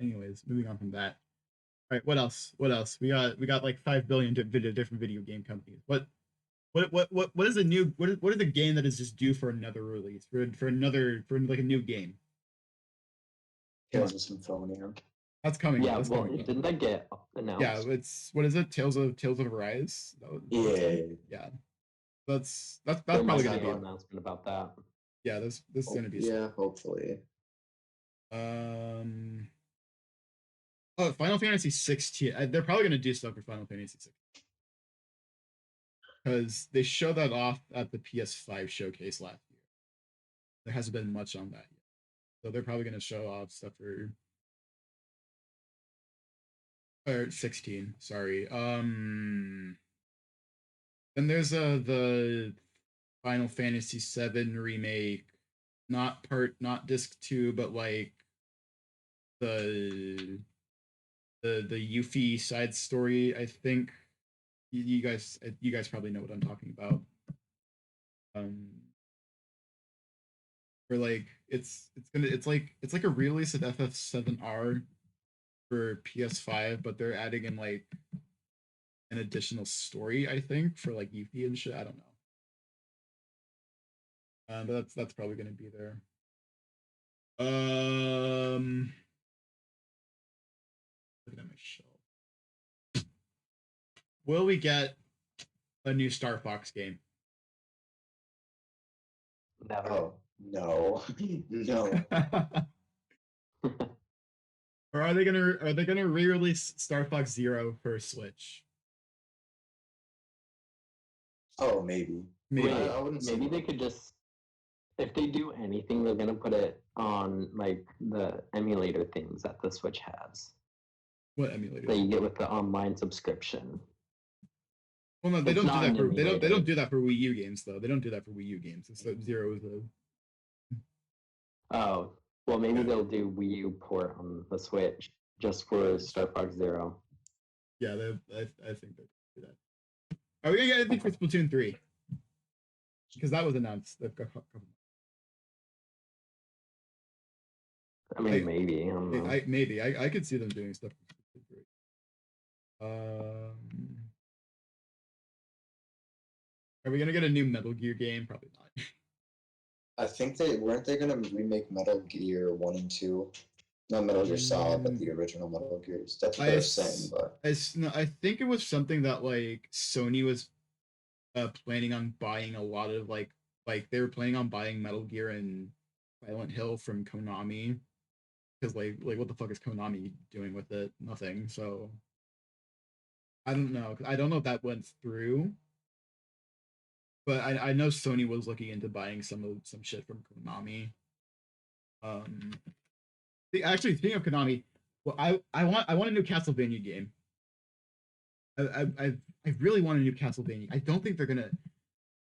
[SPEAKER 1] Anyways, moving on from that. All right, what else? What else? We got like 5 billion different video game companies. What is the new what is the game that is just due for another release for like a new game? Come
[SPEAKER 2] Tales
[SPEAKER 1] on,
[SPEAKER 2] of Symphonia.
[SPEAKER 1] that's coming though.
[SPEAKER 3] Yeah,
[SPEAKER 1] That's
[SPEAKER 3] well,
[SPEAKER 1] coming though.
[SPEAKER 3] didn't that get
[SPEAKER 1] Yeah,
[SPEAKER 3] announced?
[SPEAKER 1] it's what is it? Tales of Arise. That was like
[SPEAKER 2] Yeah.
[SPEAKER 1] yeah. That's
[SPEAKER 3] There
[SPEAKER 1] probably
[SPEAKER 3] might
[SPEAKER 1] gonna
[SPEAKER 3] be
[SPEAKER 1] be
[SPEAKER 3] an
[SPEAKER 2] Cyberpunk.
[SPEAKER 3] announcement about that.
[SPEAKER 1] yeah. This is gonna be
[SPEAKER 2] Yeah, hopefully.
[SPEAKER 1] um. Oh, Final Fantasy 16. They're probably gonna do stuff for Final Fantasy 16 because they showed that off at the PS5 showcase last year. There hasn't been much on that yet, so they're probably gonna show off stuff for or 16. Sorry. Then there's the Final Fantasy 7 remake, not disc 2, but like the the Yuffie side story. I think you guys probably know what I'm talking about. Where like it's like a release of FF7R for PS5, but they're adding in like an additional story, I think, for like Yuffie and shit. I don't know. But that's probably gonna be there. Looking at my shelf. Will we get a new Star Fox game?
[SPEAKER 3] Never.
[SPEAKER 2] Oh no, no.
[SPEAKER 1] Or are they gonna re-release Star Fox Zero for Switch?
[SPEAKER 2] Oh, maybe.
[SPEAKER 1] Maybe.
[SPEAKER 3] Wait,
[SPEAKER 2] I wouldn't say
[SPEAKER 3] maybe
[SPEAKER 2] no.
[SPEAKER 3] they could just, if they do anything, they're gonna put it on like the emulator things that the Switch has
[SPEAKER 1] What emulator?
[SPEAKER 3] that you get with the online subscription.
[SPEAKER 1] Well, no, they
[SPEAKER 3] It's
[SPEAKER 1] don't do
[SPEAKER 3] not
[SPEAKER 1] that
[SPEAKER 3] an
[SPEAKER 1] for they don't
[SPEAKER 3] emulator.
[SPEAKER 1] do that for Wii U games though. They don't do that for Wii U games. It's like Zero is a
[SPEAKER 3] Oh, well, maybe
[SPEAKER 1] Yeah.
[SPEAKER 3] they'll do Wii U port on the Switch just for Star Fox Zero.
[SPEAKER 1] yeah. I think they do that. Are we gonna get anything for Splatoon 3? Because that was announced.
[SPEAKER 3] I mean, maybe. I don't know.
[SPEAKER 1] Maybe I could see them doing stuff for Splatoon 3. Are we gonna get a new Metal Gear game? Probably not.
[SPEAKER 2] I think they weren't they gonna remake Metal Gear 1 and 2? Not Metal Gear Solid, but the original Metal Gears. That's what they're saying, but
[SPEAKER 1] No, I think it was something that like Sony was planning on buying a lot of like they were planning on buying Metal Gear and Silent Hill from Konami because like what the fuck is Konami doing with it? Nothing. So I don't know. I don't know if that went through, but I know Sony was looking into buying some shit from Konami. Um, actually, speaking of Konami, well, I want a new Castlevania game. I really want a new Castlevania. I don't think they're gonna,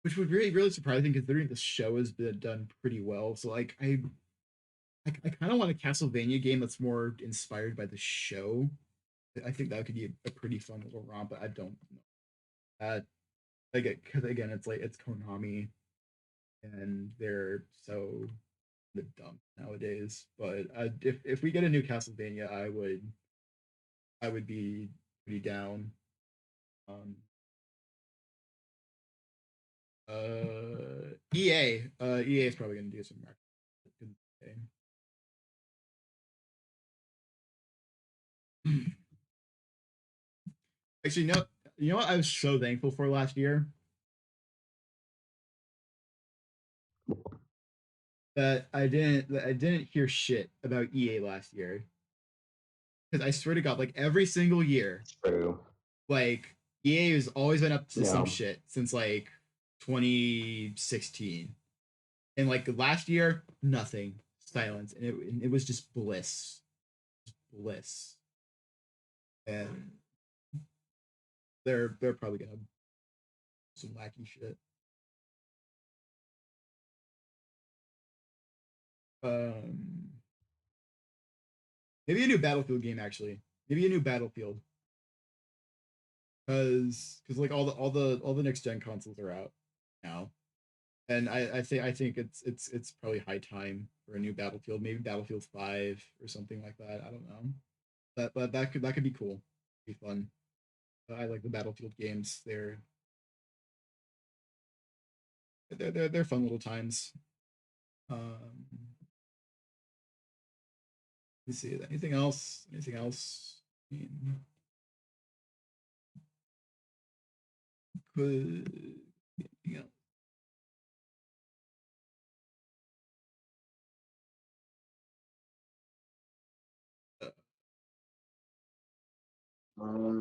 [SPEAKER 1] which would really surprising considering the show has been done pretty well. So like I kind of want a Castlevania game that's more inspired by the show. I think that could be a pretty fun little romp, but I don't know. Because again, it's like it's Konami, and they're so dumb nowadays. But if we get a new Castlevania, I would be pretty down. Um, EA is probably gonna do some marketing. Actually, you know what I was so thankful for last year? That I didn't hear shit about EA last year. Because I swear to God, like every single year,
[SPEAKER 3] True.
[SPEAKER 1] like EA has always been up to some
[SPEAKER 3] Yeah.
[SPEAKER 1] shit since like 2016. And like last year, nothing. Silence. And it was just bliss. Bliss. And they're probably gonna do some wacky shit. Um Maybe a new Battlefield game actually. Maybe a new Battlefield. Cause like all the next gen consoles are out now. And I think it's probably high time for a new Battlefield, maybe Battlefield 5 or something like that. I don't know. But that could be cool. Be fun. I like the Battlefield games. They're fun little times. Um let's see. Anything else? Anything else? I mean, could you know, uh,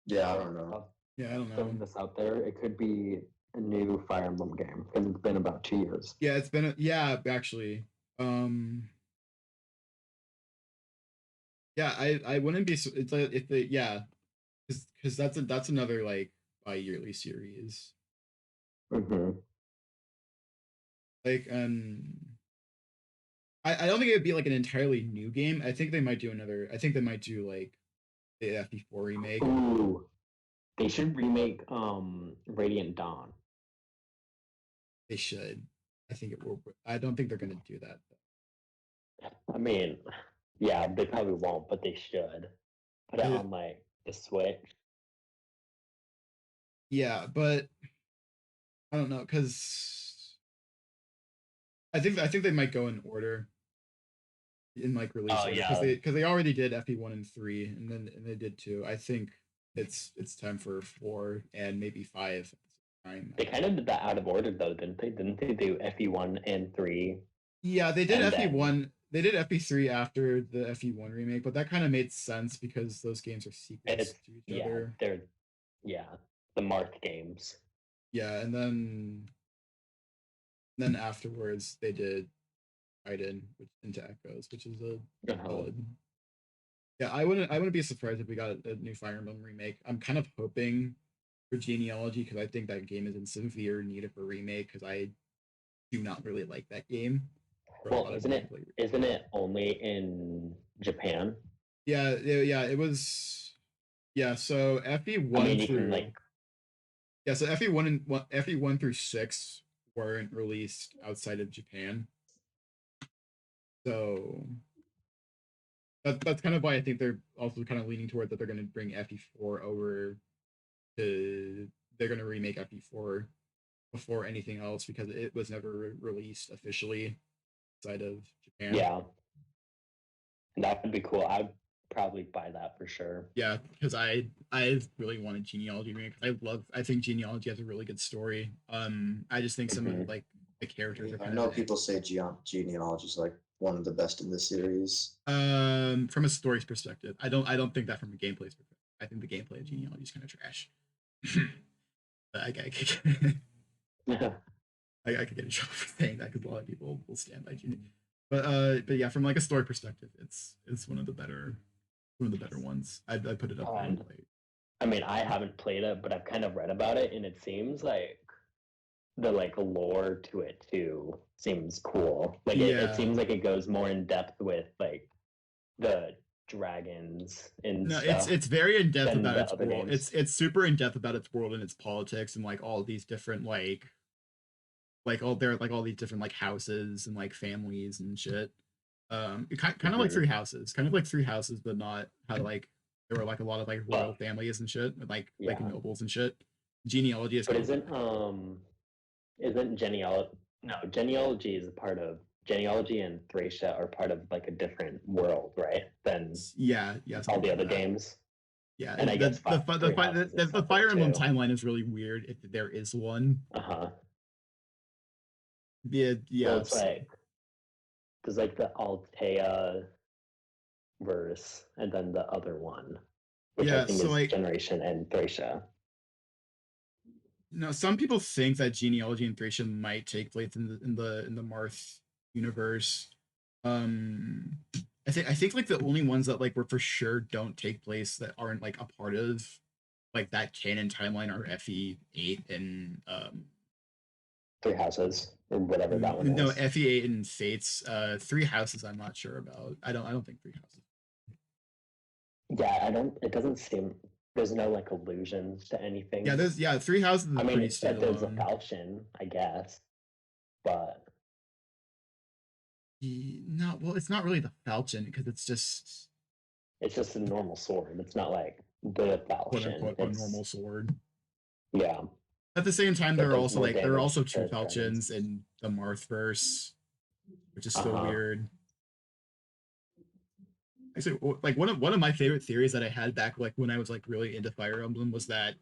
[SPEAKER 2] yeah, I don't know.
[SPEAKER 1] yeah, I don't know.
[SPEAKER 3] Throwing this out there, it could be a new Fire Emblem game because it's been about 2 years.
[SPEAKER 1] Yeah, it's been yeah, actually. Yeah, I wouldn't be it's like if the yeah, because that's another like bi-yearly series.
[SPEAKER 3] Mm-hmm.
[SPEAKER 1] Like I don't think it would be like an entirely new game. I think they might do another. I think they might do like the FP4 remake.
[SPEAKER 3] Ooh, they should remake Radiant Dawn.
[SPEAKER 1] They should. I think it will. I don't think they're going to do that.
[SPEAKER 3] I mean, yeah, they probably won't, but they should put it on like the Switch.
[SPEAKER 1] Yeah, but I don't know because I think they might go in order in like release order because they already did FP1 and 3 and they did 2. I think it's time for 4 and maybe 5 at the same time.
[SPEAKER 3] They kind of did that out of order though, didn't they? Didn't they do FE1 and 3?
[SPEAKER 1] Yeah, they did FE1. They did FE3 after the FE1 remake, but that kind of made sense because those games are sequels to each other.
[SPEAKER 3] They're the Marth games.
[SPEAKER 1] Yeah, and then afterwards they did Raiden, which into Echoes, which is a solid. Yeah, I wouldn't be surprised if we got a new Fire Emblem remake. I'm kind of hoping for Genealogy because I think that game is in severe need of a remake because I do not really like that game.
[SPEAKER 3] Well, isn't it only in Japan?
[SPEAKER 1] Yeah, it was. Yeah, so FE1 so FE1 through 6 weren't released outside of Japan. So that's kind of why I think they're also kind of leaning toward that they're going to bring FE4 over to they're going to remake FE4 before anything else because it was never released officially outside of Japan.
[SPEAKER 3] Yeah, that would be cool. I'd probably buy that for sure.
[SPEAKER 1] Yeah, because I really wanted Genealogy remake. I think Genealogy has a really good story. I just think some of like the characters are
[SPEAKER 2] I know people say Genealogy is like one of the best in the series.
[SPEAKER 1] From a story's perspective, I don't think that from a gameplay perspective. I think the gameplay of Genealogy is kind of trash. I could get in trouble for saying that because a lot of people will stand by Genealogy. But yeah, from like a story perspective, it's one of the better ones. I put it up there.
[SPEAKER 3] I mean, I haven't played it, but I've kind of read about it, and it seems like the like lore to it too seems cool. Like it seems like it goes more in depth with like the dragons and stuff.
[SPEAKER 1] It's very in depth about its world. It's super in depth about its world and its politics and like all these different all these different like houses and like families and shit. Kind of like Three Houses, but not how like there were like a lot of like royal families and shit, like nobles and shit. Genealogy is.
[SPEAKER 3] But isn't genealogy is a part of genealogy and Thracia are part of like a different world, right? Than all the other games.
[SPEAKER 1] Yeah, and I guess the Fire Emblem timeline is really weird if there is one. Yeah.
[SPEAKER 3] Well, it's like there's like the Altea verse and then the other one, which I think is like, Generation and Thracia.
[SPEAKER 1] No, some people think that Genealogy and Thracia might take place in the Marth universe. I think like the only ones that like were for sure don't take place that aren't like a part of like that canon timeline are FE8 and
[SPEAKER 3] Three Houses or whatever that one is.
[SPEAKER 1] No, FE8 and Fates. Three Houses I'm not sure about. I don't think Three Houses.
[SPEAKER 3] Yeah, it doesn't seem there's no like allusions to anything.
[SPEAKER 1] Yeah, Three Houses is pretty
[SPEAKER 3] standalone. There's a falchion, I guess. But
[SPEAKER 1] no, well, it's not really the falchion because it's just
[SPEAKER 3] a normal sword. It's not like the falchion.
[SPEAKER 1] Quote, unquote, a normal sword.
[SPEAKER 3] Yeah.
[SPEAKER 1] At the same time, there are also two falchions in the Marthverse, which is still weird. Actually, like one of my favorite theories that I had back like when I was like really into Fire Emblem was that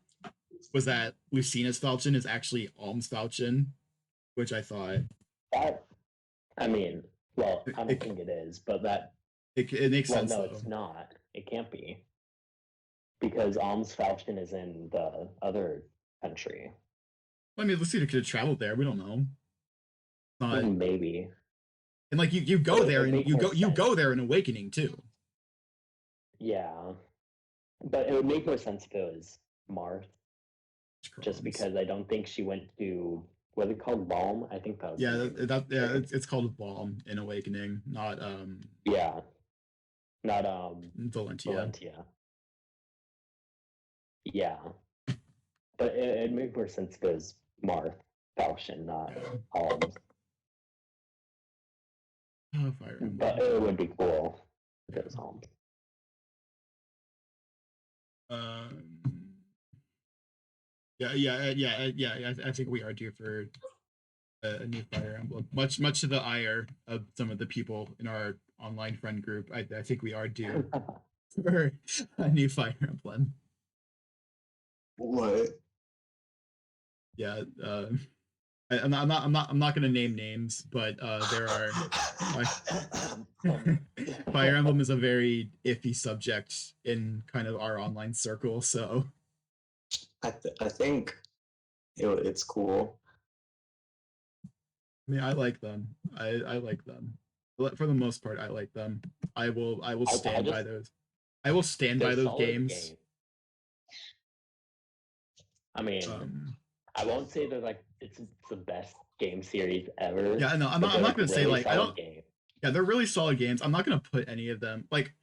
[SPEAKER 1] Lucina's falchion is actually Alm's falchion, which I thought.
[SPEAKER 3] I mean, well, I don't think it is, but that
[SPEAKER 1] it makes sense.
[SPEAKER 3] No, it's not. It can't be because Alm's falchion is in the other country.
[SPEAKER 1] Well, I mean, Lucina could have traveled there. We don't know.
[SPEAKER 3] Maybe.
[SPEAKER 1] And like you go there and you go there in Awakening too.
[SPEAKER 3] Yeah, but it would make more sense if it was Marth, just because I don't think she went to Was it called Balm? I think that was
[SPEAKER 1] Yeah,
[SPEAKER 3] the name of
[SPEAKER 1] it's called Balm in Awakening, not
[SPEAKER 3] yeah, not
[SPEAKER 1] Valentia.
[SPEAKER 3] Valentia. Yeah, but it made more sense if it was Marth Falchion, not Alms.
[SPEAKER 1] Oh, Fire Emblem.
[SPEAKER 3] But it would be cool if it was Alms.
[SPEAKER 1] I think we are due for a new Fire Emblem. Much to the ire of some of the people in our online friend group, I think we are due for a new Fire Emblem.
[SPEAKER 2] What?
[SPEAKER 1] Yeah, I'm not going to name names, but there are Fire Emblem is a very iffy subject in kind of our online circle. So
[SPEAKER 2] I think it's cool.
[SPEAKER 1] I mean, I like them. I like them. For the most part, I like them. I will stand by those. I will stand by those games.
[SPEAKER 3] I mean, I won't say that like it's the best game series ever.
[SPEAKER 1] Yeah, no, I'm not gonna say like I don't. Game. Yeah, they're really solid games. I'm not gonna put any of them like.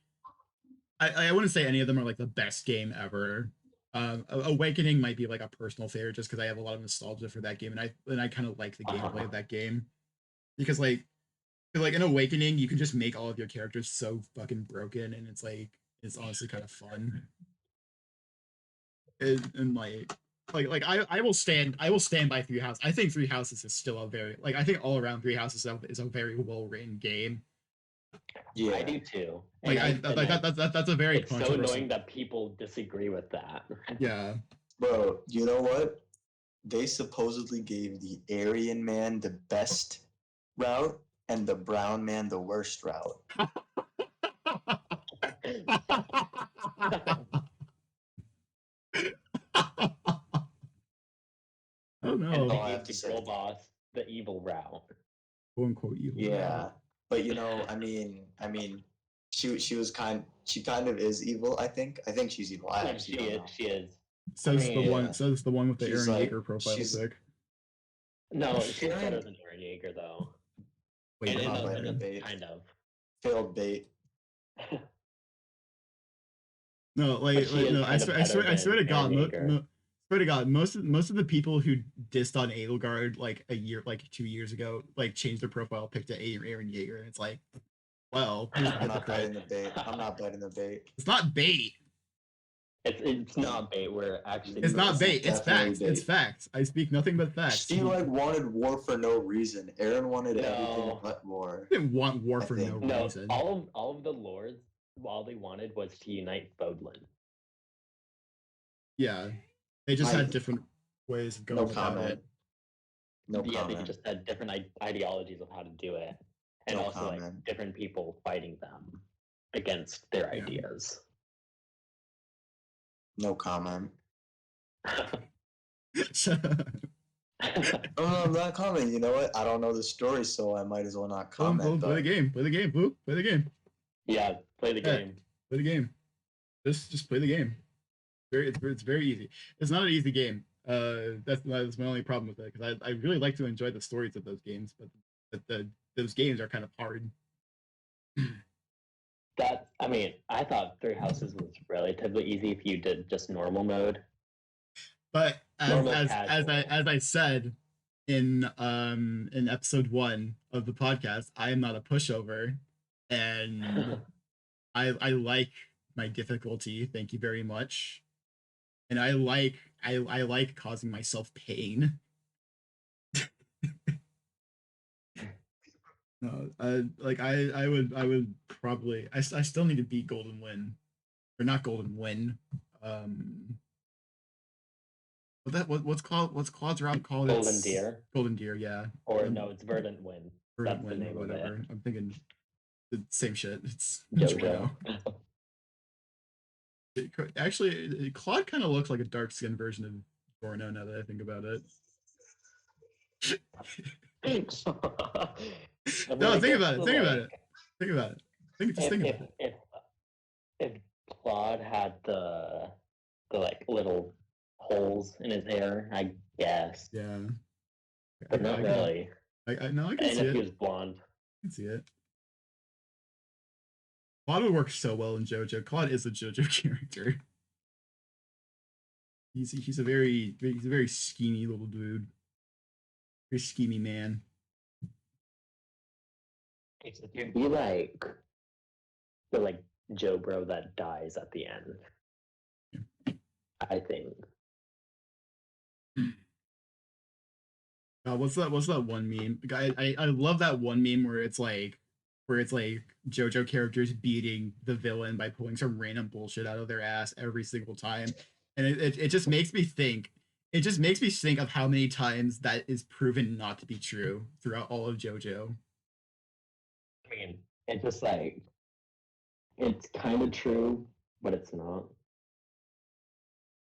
[SPEAKER 1] I wouldn't say any of them are like the best game ever. Awakening might be like a personal favorite just because I have a lot of nostalgia for that game, and I kind of like the gameplay of that game because like in Awakening you can just make all of your characters so fucking broken, and it's honestly kind of fun. And like I will stand by Three Houses. I think Three Houses is still a very I think all around Three Houses is a very well written game.
[SPEAKER 3] Yeah, I do too.
[SPEAKER 1] That's a very
[SPEAKER 3] it's so annoying that people disagree with that.
[SPEAKER 1] Yeah,
[SPEAKER 2] bro. You know what? They supposedly gave the Aryan man the best route and the brown man the worst route.
[SPEAKER 1] Oh no!
[SPEAKER 3] And they gave the girl boss the evil route.
[SPEAKER 1] "Quote unquote" evil.
[SPEAKER 2] Yeah, route. But you know, I mean, she was kind of is evil. I think she's evil.
[SPEAKER 3] She is.
[SPEAKER 1] Says the one with the Eren Yeager profile pic.
[SPEAKER 3] No, she's better than Eren Yeager though.
[SPEAKER 2] Wait, kind of failed bait.
[SPEAKER 1] No, no. I swear to God, most of the people who dissed on Edelgard like 2 years ago, like changed their profile pic to Eren Yeager, and it's like, well,
[SPEAKER 2] I'm not biting the bait. I'm not biting the bait.
[SPEAKER 1] It's not bait.
[SPEAKER 3] It's not bait. We're actually.
[SPEAKER 1] It's not bait. It's facts. Bait. It's facts. I speak nothing but facts.
[SPEAKER 2] She wanted war for no reason. Eren wanted everything but war.
[SPEAKER 1] He didn't want war for no reason.
[SPEAKER 3] All of the lords, all they wanted was to unite Fodlan.
[SPEAKER 1] Yeah, they just had different ways of going about it.
[SPEAKER 2] No comment.
[SPEAKER 3] They just had different ideologies of how to do it, and also like different people fighting them against their ideas.
[SPEAKER 2] No comment. I'm not commenting. You know what? I don't know the story, so I might as well not comment.
[SPEAKER 1] Play the game. Play the game, Boo. Play the game.
[SPEAKER 3] Yeah, play the game.
[SPEAKER 1] Play the game. Just play the game. It's very easy. It's not an easy game. That's my only problem with it, because I really like to enjoy the stories of those games, but those games are kind of hard.
[SPEAKER 3] I thought Three Houses was relatively easy if you did just normal mode.
[SPEAKER 1] But as I said in episode 1 of the podcast, I am not a pushover, and I like my difficulty. Thank you very much. And I like causing myself pain. No, I would probably I still need to beat Golden Wind, or not Golden Wind. What's Claude's route called?
[SPEAKER 3] Golden Deer.
[SPEAKER 1] Golden Deer, yeah.
[SPEAKER 3] Or no, it's Verdant Wind.
[SPEAKER 1] Verdant Wind, or whatever. I'm thinking the same shit. It's
[SPEAKER 3] JoJo.
[SPEAKER 1] Actually, Claude kind of looks like a dark skinned version of Giorno now that I think about it. No, think about it. Think about it.
[SPEAKER 3] If Claude had the like little holes in his hair, I guess.
[SPEAKER 1] Yeah.
[SPEAKER 3] but not really.
[SPEAKER 1] No, I can
[SPEAKER 3] And
[SPEAKER 1] see
[SPEAKER 3] if he
[SPEAKER 1] it.
[SPEAKER 3] was blonde.
[SPEAKER 1] I can see it. Claude would work so well in JoJo. Claude is a JoJo character. He's a very schemy little dude. Very schemy man.
[SPEAKER 3] He'd be like the Joe Bro that dies at the end.
[SPEAKER 1] Yeah.
[SPEAKER 3] I think.
[SPEAKER 1] What's that one meme? I love that one meme where it's like JoJo characters beating the villain by pulling some random bullshit out of their ass every single time. And it just makes me think of how many times that is proven not to be true throughout all of JoJo.
[SPEAKER 3] I mean, it's just it's kind of true, but it's not.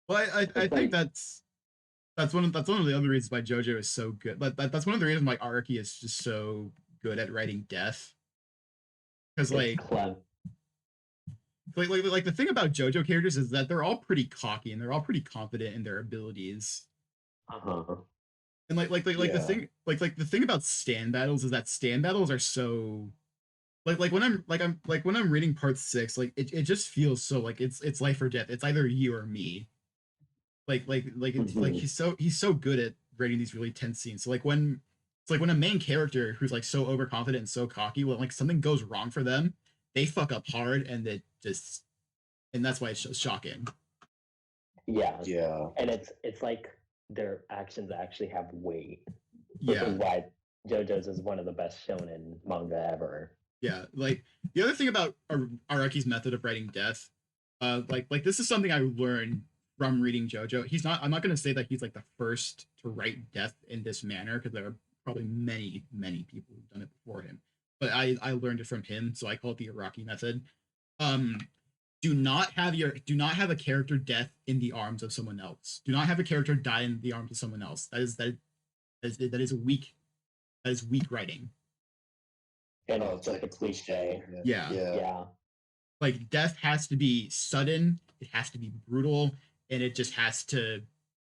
[SPEAKER 1] Well, I think that's one of the other reasons why JoJo is so good. That's one of the reasons why Araki is just so good at writing death. Because like the thing about JoJo characters is that they're all pretty cocky and they're all pretty confident in their abilities.
[SPEAKER 3] Uh-huh.
[SPEAKER 1] And the thing about stand battles is that stand battles are so when I'm reading part 6, it just feels so like it's life or death. It's either you or me. He's so good at writing these really tense scenes. So when a main character who's like so overconfident and so cocky, when like something goes wrong for them, they fuck up hard and that's why it's shocking.
[SPEAKER 3] Yeah.
[SPEAKER 2] Yeah.
[SPEAKER 3] And it's like their actions actually have weight.
[SPEAKER 1] Yeah.
[SPEAKER 3] Which is why JoJo's is one of the best shonen manga ever.
[SPEAKER 1] Yeah. Like the other thing about Araki's method of writing death, this is something I learned from reading JoJo. I'm not going to say that he's like the first to write death in this manner, because there are probably many people who've done it before him. But I learned it from him, so I call it the Araki method. Do not have a character death in the arms of someone else. Do not have a character die in the arms of someone else. That is weak writing.
[SPEAKER 3] And it's like a cliche.
[SPEAKER 1] Yeah. Like death has to be sudden, it has to be brutal, and it just has to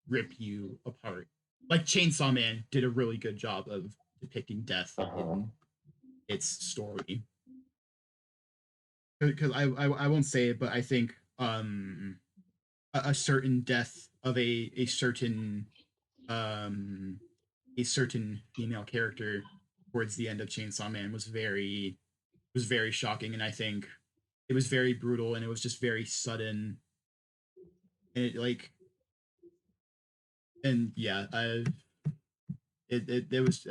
[SPEAKER 1] rip you apart. Like Chainsaw Man did a really good job of depicting death in its story. Because I won't say it, but I think a certain death of a certain female character towards the end of Chainsaw Man was very shocking, and I think it was very brutal, and it was just very sudden, and it was,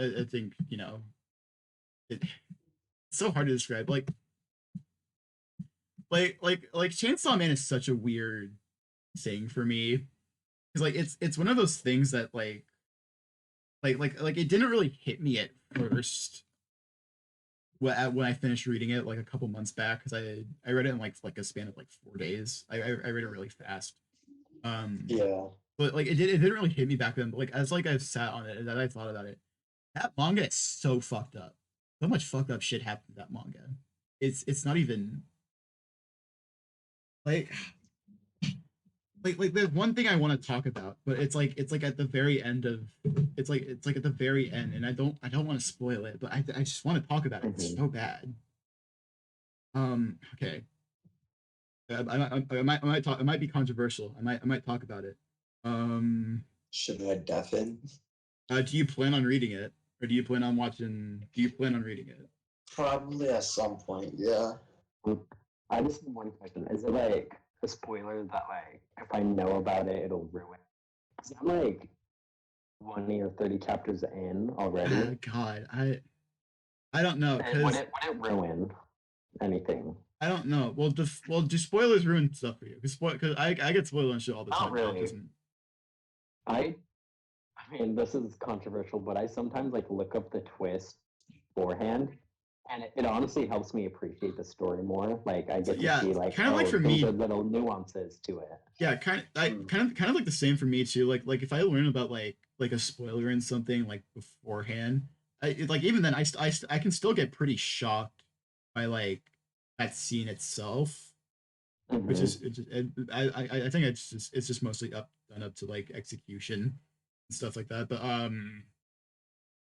[SPEAKER 1] I think, it's so hard to describe. Like Chainsaw Man is such a weird thing for me, because it's one of those things that it didn't really hit me at first when I finished reading it like a couple months back, because I read it in like a span of like 4 days. I read it really fast.
[SPEAKER 2] Yeah.
[SPEAKER 1] But it didn't really hit me back then. But as I sat on it and I thought about it, that manga is so fucked up. So much fucked up shit happened to that manga. It's not even there's one thing I want to talk about, but it's at the very end of it's at the very end, and I don't want to spoil it, but I just want to talk about it. It's so bad. Okay. I might talk. It might be controversial. I might talk about it.
[SPEAKER 2] Should I deafen?
[SPEAKER 1] Do you plan on reading it, or do you plan on reading it?
[SPEAKER 2] Probably at some point. Yeah.
[SPEAKER 3] I just have one question. Is it like a spoiler that if I know about it, it'll ruin? Is I'm 20 or 30 chapters in already.
[SPEAKER 1] Oh, God, I don't know.
[SPEAKER 3] Would it ruin anything?
[SPEAKER 1] I don't know. Well, do spoilers ruin stuff for you? Because I get spoiled on shit all the time.
[SPEAKER 3] Not really. I mean, this is controversial, but I sometimes look up the twist beforehand, and it honestly helps me appreciate the story more. I get to see
[SPEAKER 1] kind of for me,
[SPEAKER 3] little nuances to it.
[SPEAKER 1] Yeah, kind of like the same for me too. Like if I learn about like a spoiler in something beforehand, even then I can still get pretty shocked by that scene itself, which is I think it's just mostly done up to execution and stuff like that. But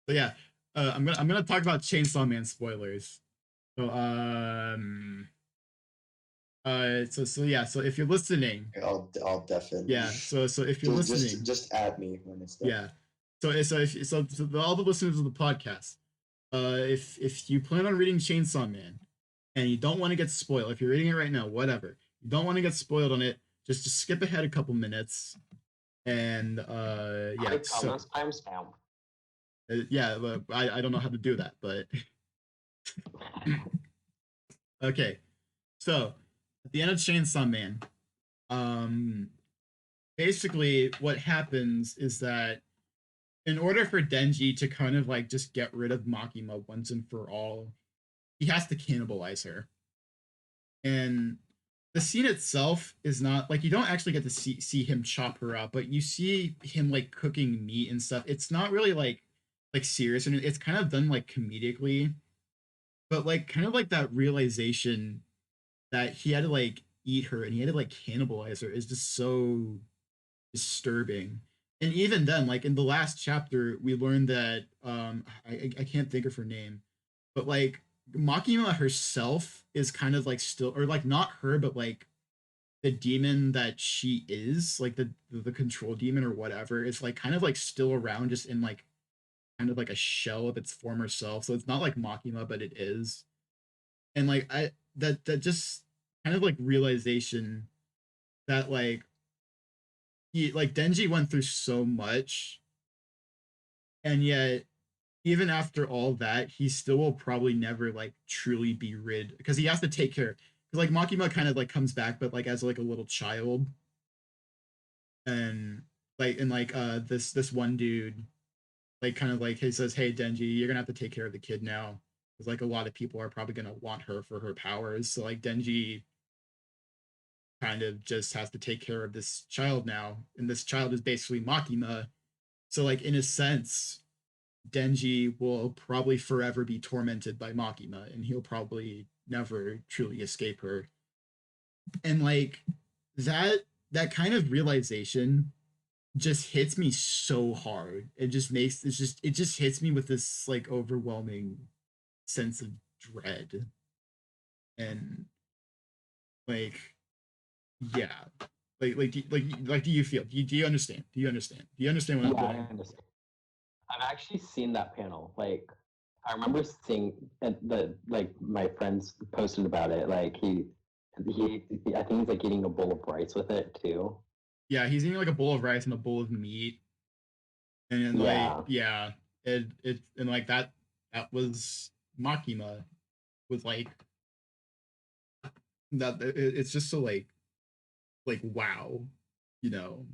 [SPEAKER 1] But yeah, I'm gonna talk about Chainsaw Man spoilers. So so yeah, so if you're listening,
[SPEAKER 2] I'll definitely.
[SPEAKER 1] yeah, so if you're listening,
[SPEAKER 2] just add me when it's done.
[SPEAKER 1] yeah, so all the listeners of the podcast, if you plan on reading Chainsaw Man and you don't want to get spoiled, if you're reading it right now, whatever, you don't want to get spoiled on it, just skip ahead a couple minutes, and yeah, so
[SPEAKER 3] timestamp.
[SPEAKER 1] yeah, I don't know how to do that, but okay, so at the end of Chainsaw Man, um, basically what happens is that in order for Denji to kind of like just get rid of Makima once and for all, he has to cannibalize her. And the scene itself is not like you don't actually get to see him chop her up, but you see him like cooking meat and stuff. It's not really like serious, and it's kind of done like comedically, but like kind of like that realization that he had to like eat her and he had to like cannibalize her is just so disturbing. And even then, like in the last chapter, we learned that I can't think of her name, but like Makima herself is kind of like still, or like not her, but like the demon that she is, like the control demon or whatever, is like kind of like still around, just in like kind of like a shell of its former self. So it's not like Makima, but it is. And like that just kind of like realization that like he like Denji went through so much, and yet even after all that, he still will probably never like truly be rid, because he has to take care. Because like Makima kind of like comes back, but like as like a little child, and like this one dude like kind of like he says, "Hey Denji, you're gonna have to take care of the kid now." Because like a lot of people are probably gonna want her for her powers. So like Denji kind of just has to take care of this child now, and this child is basically Makima. So like in a sense, Denji will probably forever be tormented by Makima, and he'll probably never truly escape her. And like that kind of realization just hits me so hard. It just hits me with this like overwhelming sense of dread. And like yeah. Like do you feel? Do you understand? Do you understand? Do you understand what
[SPEAKER 3] I understand. I've actually seen that panel. Like, I remember seeing the like my friends posted about it. Like I think he's like eating a bowl of rice with it too.
[SPEAKER 1] Yeah, he's eating like a bowl of rice and a bowl of meat, and then like yeah, it and like that was Makima with like that. It's just so like wow, you know.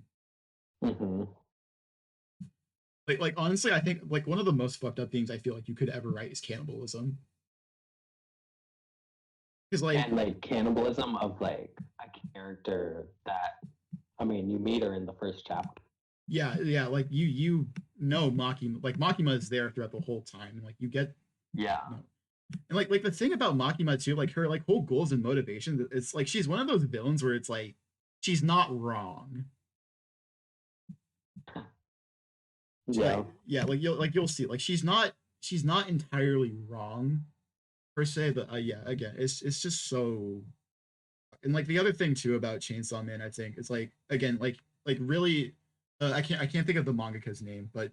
[SPEAKER 3] Mm-hmm.
[SPEAKER 1] Like honestly, I think like one of the most fucked up things I feel like you could ever write is cannibalism. Because like
[SPEAKER 3] and like cannibalism of like a character that I mean you meet her in the first chapter.
[SPEAKER 1] yeah, like you know Makima, like Makima is there throughout the whole time. Like you get
[SPEAKER 3] Yeah.
[SPEAKER 1] you know, and like the thing about Makima too, like her like whole goals and motivations, it's like she's one of those villains where it's like she's not wrong.
[SPEAKER 3] Yeah.
[SPEAKER 1] Like yeah, like you'll see, like she's not entirely wrong per se, but yeah, again, it's just so. And like the other thing too about Chainsaw Man, I think, is like again, like really, I can't think of the mangaka's name, but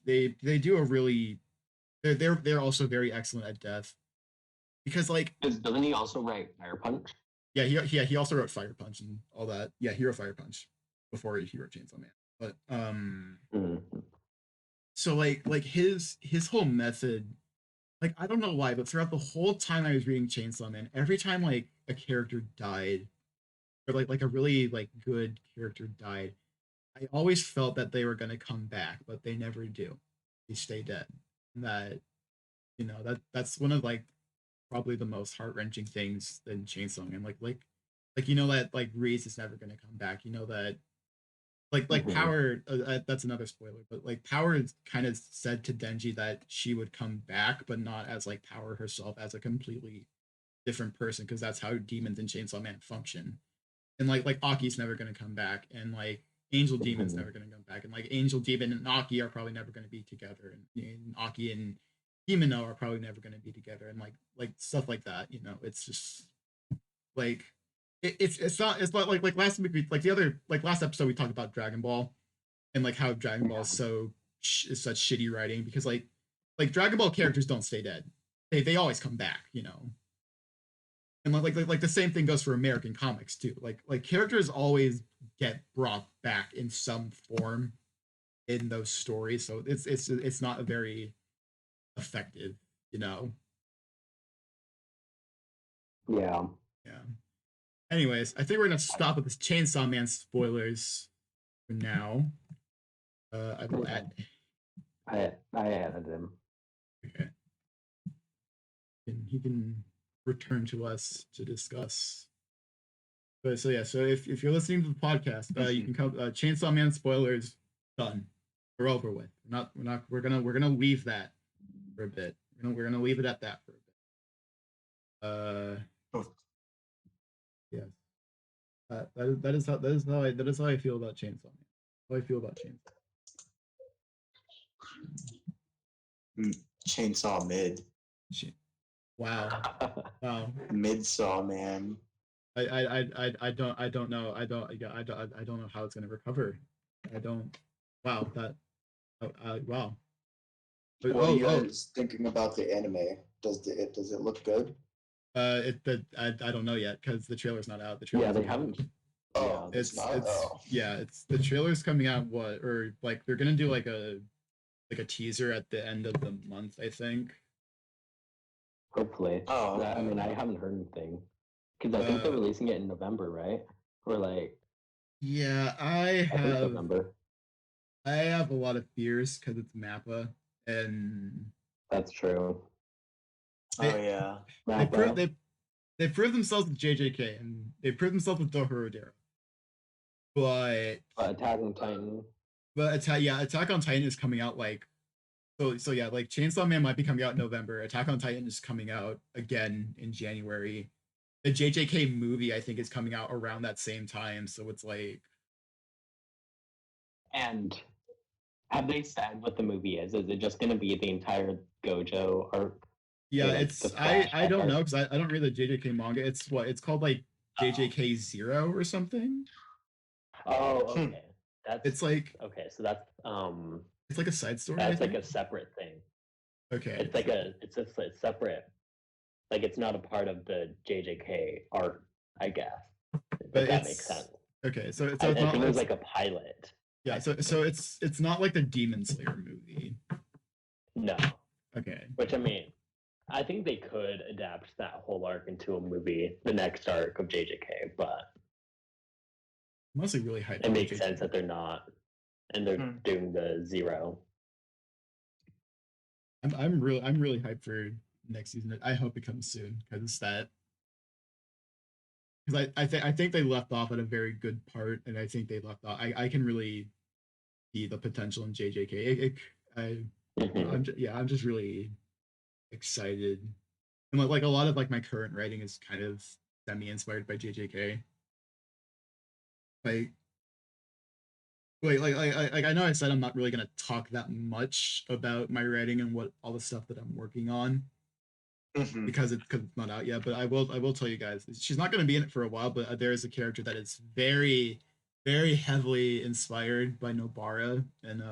[SPEAKER 1] they do a really they're also very excellent at death, because like
[SPEAKER 3] Doesn't he also write Fire Punch?
[SPEAKER 1] yeah he also wrote Fire Punch and all that. Yeah, he wrote Fire Punch before he wrote Chainsaw Man. But
[SPEAKER 3] Mm-hmm.
[SPEAKER 1] so like his whole method, like I don't know why, but throughout the whole time I was reading Chainsaw Man, every time like a character died, or like a really like good character died, I always felt that they were gonna come back, but they never do. They stay dead. And that that's one of like probably the most heart wrenching things in Chainsaw Man. Like you know that like Reese is never gonna come back. You know that like
[SPEAKER 3] Mm-hmm.
[SPEAKER 1] Power. That's another spoiler, but like Power kind of said to Denji that she would come back, but not as like Power herself, as a completely different person, because that's how demons in Chainsaw Man function. And like Aki's never gonna come back, and like Angel Demon's
[SPEAKER 3] Mm-hmm.
[SPEAKER 1] never gonna come back, and like Angel, Demon, and Aki are probably never going to be together, and Aki and Himeno are probably never going to be together, and like stuff like that. It's just like it's not like last week like the other like last episode we talked about Dragon Ball and like how Dragon Ball is is such shitty writing because like Dragon Ball characters don't stay dead. They always come back. And like the same thing goes for American comics too. Like characters always get brought back in some form in those stories. So it's not a very effective.
[SPEAKER 3] Yeah.
[SPEAKER 1] Yeah. Anyways, I think we're gonna stop with this Chainsaw Man spoilers for now. I will add.
[SPEAKER 3] I added him.
[SPEAKER 1] Okay. And he can return to us to discuss. But so yeah, so if you're listening to the podcast, you can come. Chainsaw Man spoilers done. We're over with. We're gonna leave that for a bit. We're gonna leave it at that for a bit. Yes. That is how I feel about Chainsaw Man. How I feel about Chainsaw.
[SPEAKER 2] Chainsaw mid.
[SPEAKER 1] Wow.
[SPEAKER 2] Mid-saw man.
[SPEAKER 1] I don't know. I don't know how it's gonna recover. I don't. Wow. That. Wow.
[SPEAKER 2] What are you guys thinking about the anime? Does it look good?
[SPEAKER 1] I don't know yet because the trailer's not out. The trailer's
[SPEAKER 3] they haven't.
[SPEAKER 2] Oh,
[SPEAKER 1] it's the trailer's coming out or like they're gonna do like a teaser at the end of the month, I think.
[SPEAKER 3] Hopefully.
[SPEAKER 2] Oh,
[SPEAKER 3] I mean, I haven't heard anything because I think they're releasing it in November, right? Or like.
[SPEAKER 1] Yeah, I have a lot of fears because it's Mappa, and
[SPEAKER 3] that's true.
[SPEAKER 2] Yeah.
[SPEAKER 1] They proved themselves with JJK, and they proved themselves with Dohorodera. But
[SPEAKER 3] Attack on Titan.
[SPEAKER 1] But Attack on Titan is coming out like so yeah, like Chainsaw Man might be coming out in November. Attack on Titan is coming out again in January. The JJK movie I think is coming out around that same time, so it's like.
[SPEAKER 3] And have they said what the movie is? Is it just going to be the entire Gojo arc?
[SPEAKER 1] Yeah, it's I don't know because I don't read the JJK manga. It's called like JJK 0 or something.
[SPEAKER 3] Oh, okay.
[SPEAKER 1] It's like
[SPEAKER 3] okay, so that's
[SPEAKER 1] it's like a side story.
[SPEAKER 3] That's like a separate thing.
[SPEAKER 1] Okay.
[SPEAKER 3] It's like it's separate. Like it's not a part of the JJK arc, I guess. But that makes sense.
[SPEAKER 1] Okay, so
[SPEAKER 3] I think it was like a pilot.
[SPEAKER 1] Yeah, so it's not like the Demon Slayer movie.
[SPEAKER 3] No.
[SPEAKER 1] Okay.
[SPEAKER 3] Which I mean, I think they could adapt that whole arc into a movie, the next arc of JJK, but
[SPEAKER 1] I'm mostly really hyped.
[SPEAKER 3] It makes sense that they're not, and they're doing the 0.
[SPEAKER 1] I'm really hyped for next season. I hope it comes soon because I think they left off at a very good part, and I think they left off. I can really see the potential in JJK. I'm just really excited, and like a lot of like my current writing is kind of semi-inspired by JJK. Like I know I said I'm not really gonna talk that much about my writing and what all the stuff that I'm working on because it's not out yet. But I will tell you guys, she's not gonna be in it for a while. But there is a character that is very, very heavily inspired by Nobara, and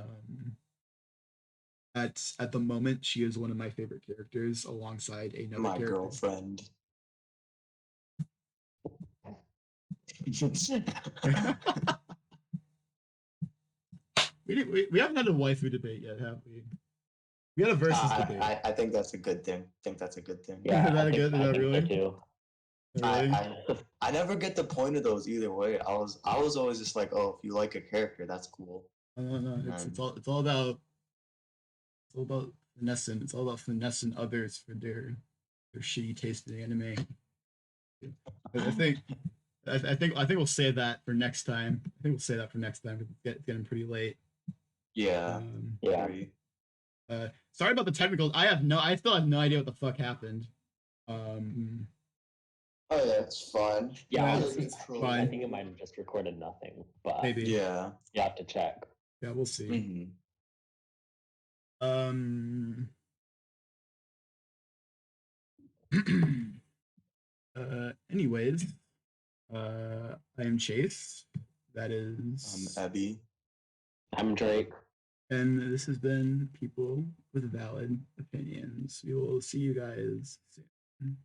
[SPEAKER 1] at the moment she is one of my favorite characters alongside another
[SPEAKER 2] my
[SPEAKER 1] character.
[SPEAKER 2] Girlfriend.
[SPEAKER 1] We haven't had a waifu debate yet, have we? We had a versus debate.
[SPEAKER 2] I think that's a good thing.
[SPEAKER 3] Yeah,
[SPEAKER 1] is that a good? Is that really?
[SPEAKER 3] Too.
[SPEAKER 1] Really?
[SPEAKER 2] I never get the point of those either way. I was always just like, oh, if you like a character, that's cool.
[SPEAKER 1] No. It's all about finessing. It's all about finessing others for their shitty taste in anime. I think we'll save that for next time. I think we'll save that for next time. It's getting pretty late.
[SPEAKER 2] Yeah.
[SPEAKER 1] Sorry about the technicals. I still have no idea what the fuck happened.
[SPEAKER 2] Oh yeah, it's fine.
[SPEAKER 3] Yeah,
[SPEAKER 1] it's
[SPEAKER 3] fine. I think it might have just recorded nothing, but
[SPEAKER 1] maybe.
[SPEAKER 2] Yeah.
[SPEAKER 3] You have to check.
[SPEAKER 1] Yeah, we'll see.
[SPEAKER 2] Mm-hmm.
[SPEAKER 1] Anyways, I am Chase. That is
[SPEAKER 2] Ebby.
[SPEAKER 3] I'm Drake.
[SPEAKER 1] And this has been People with Valid Opinions. We will see you guys soon.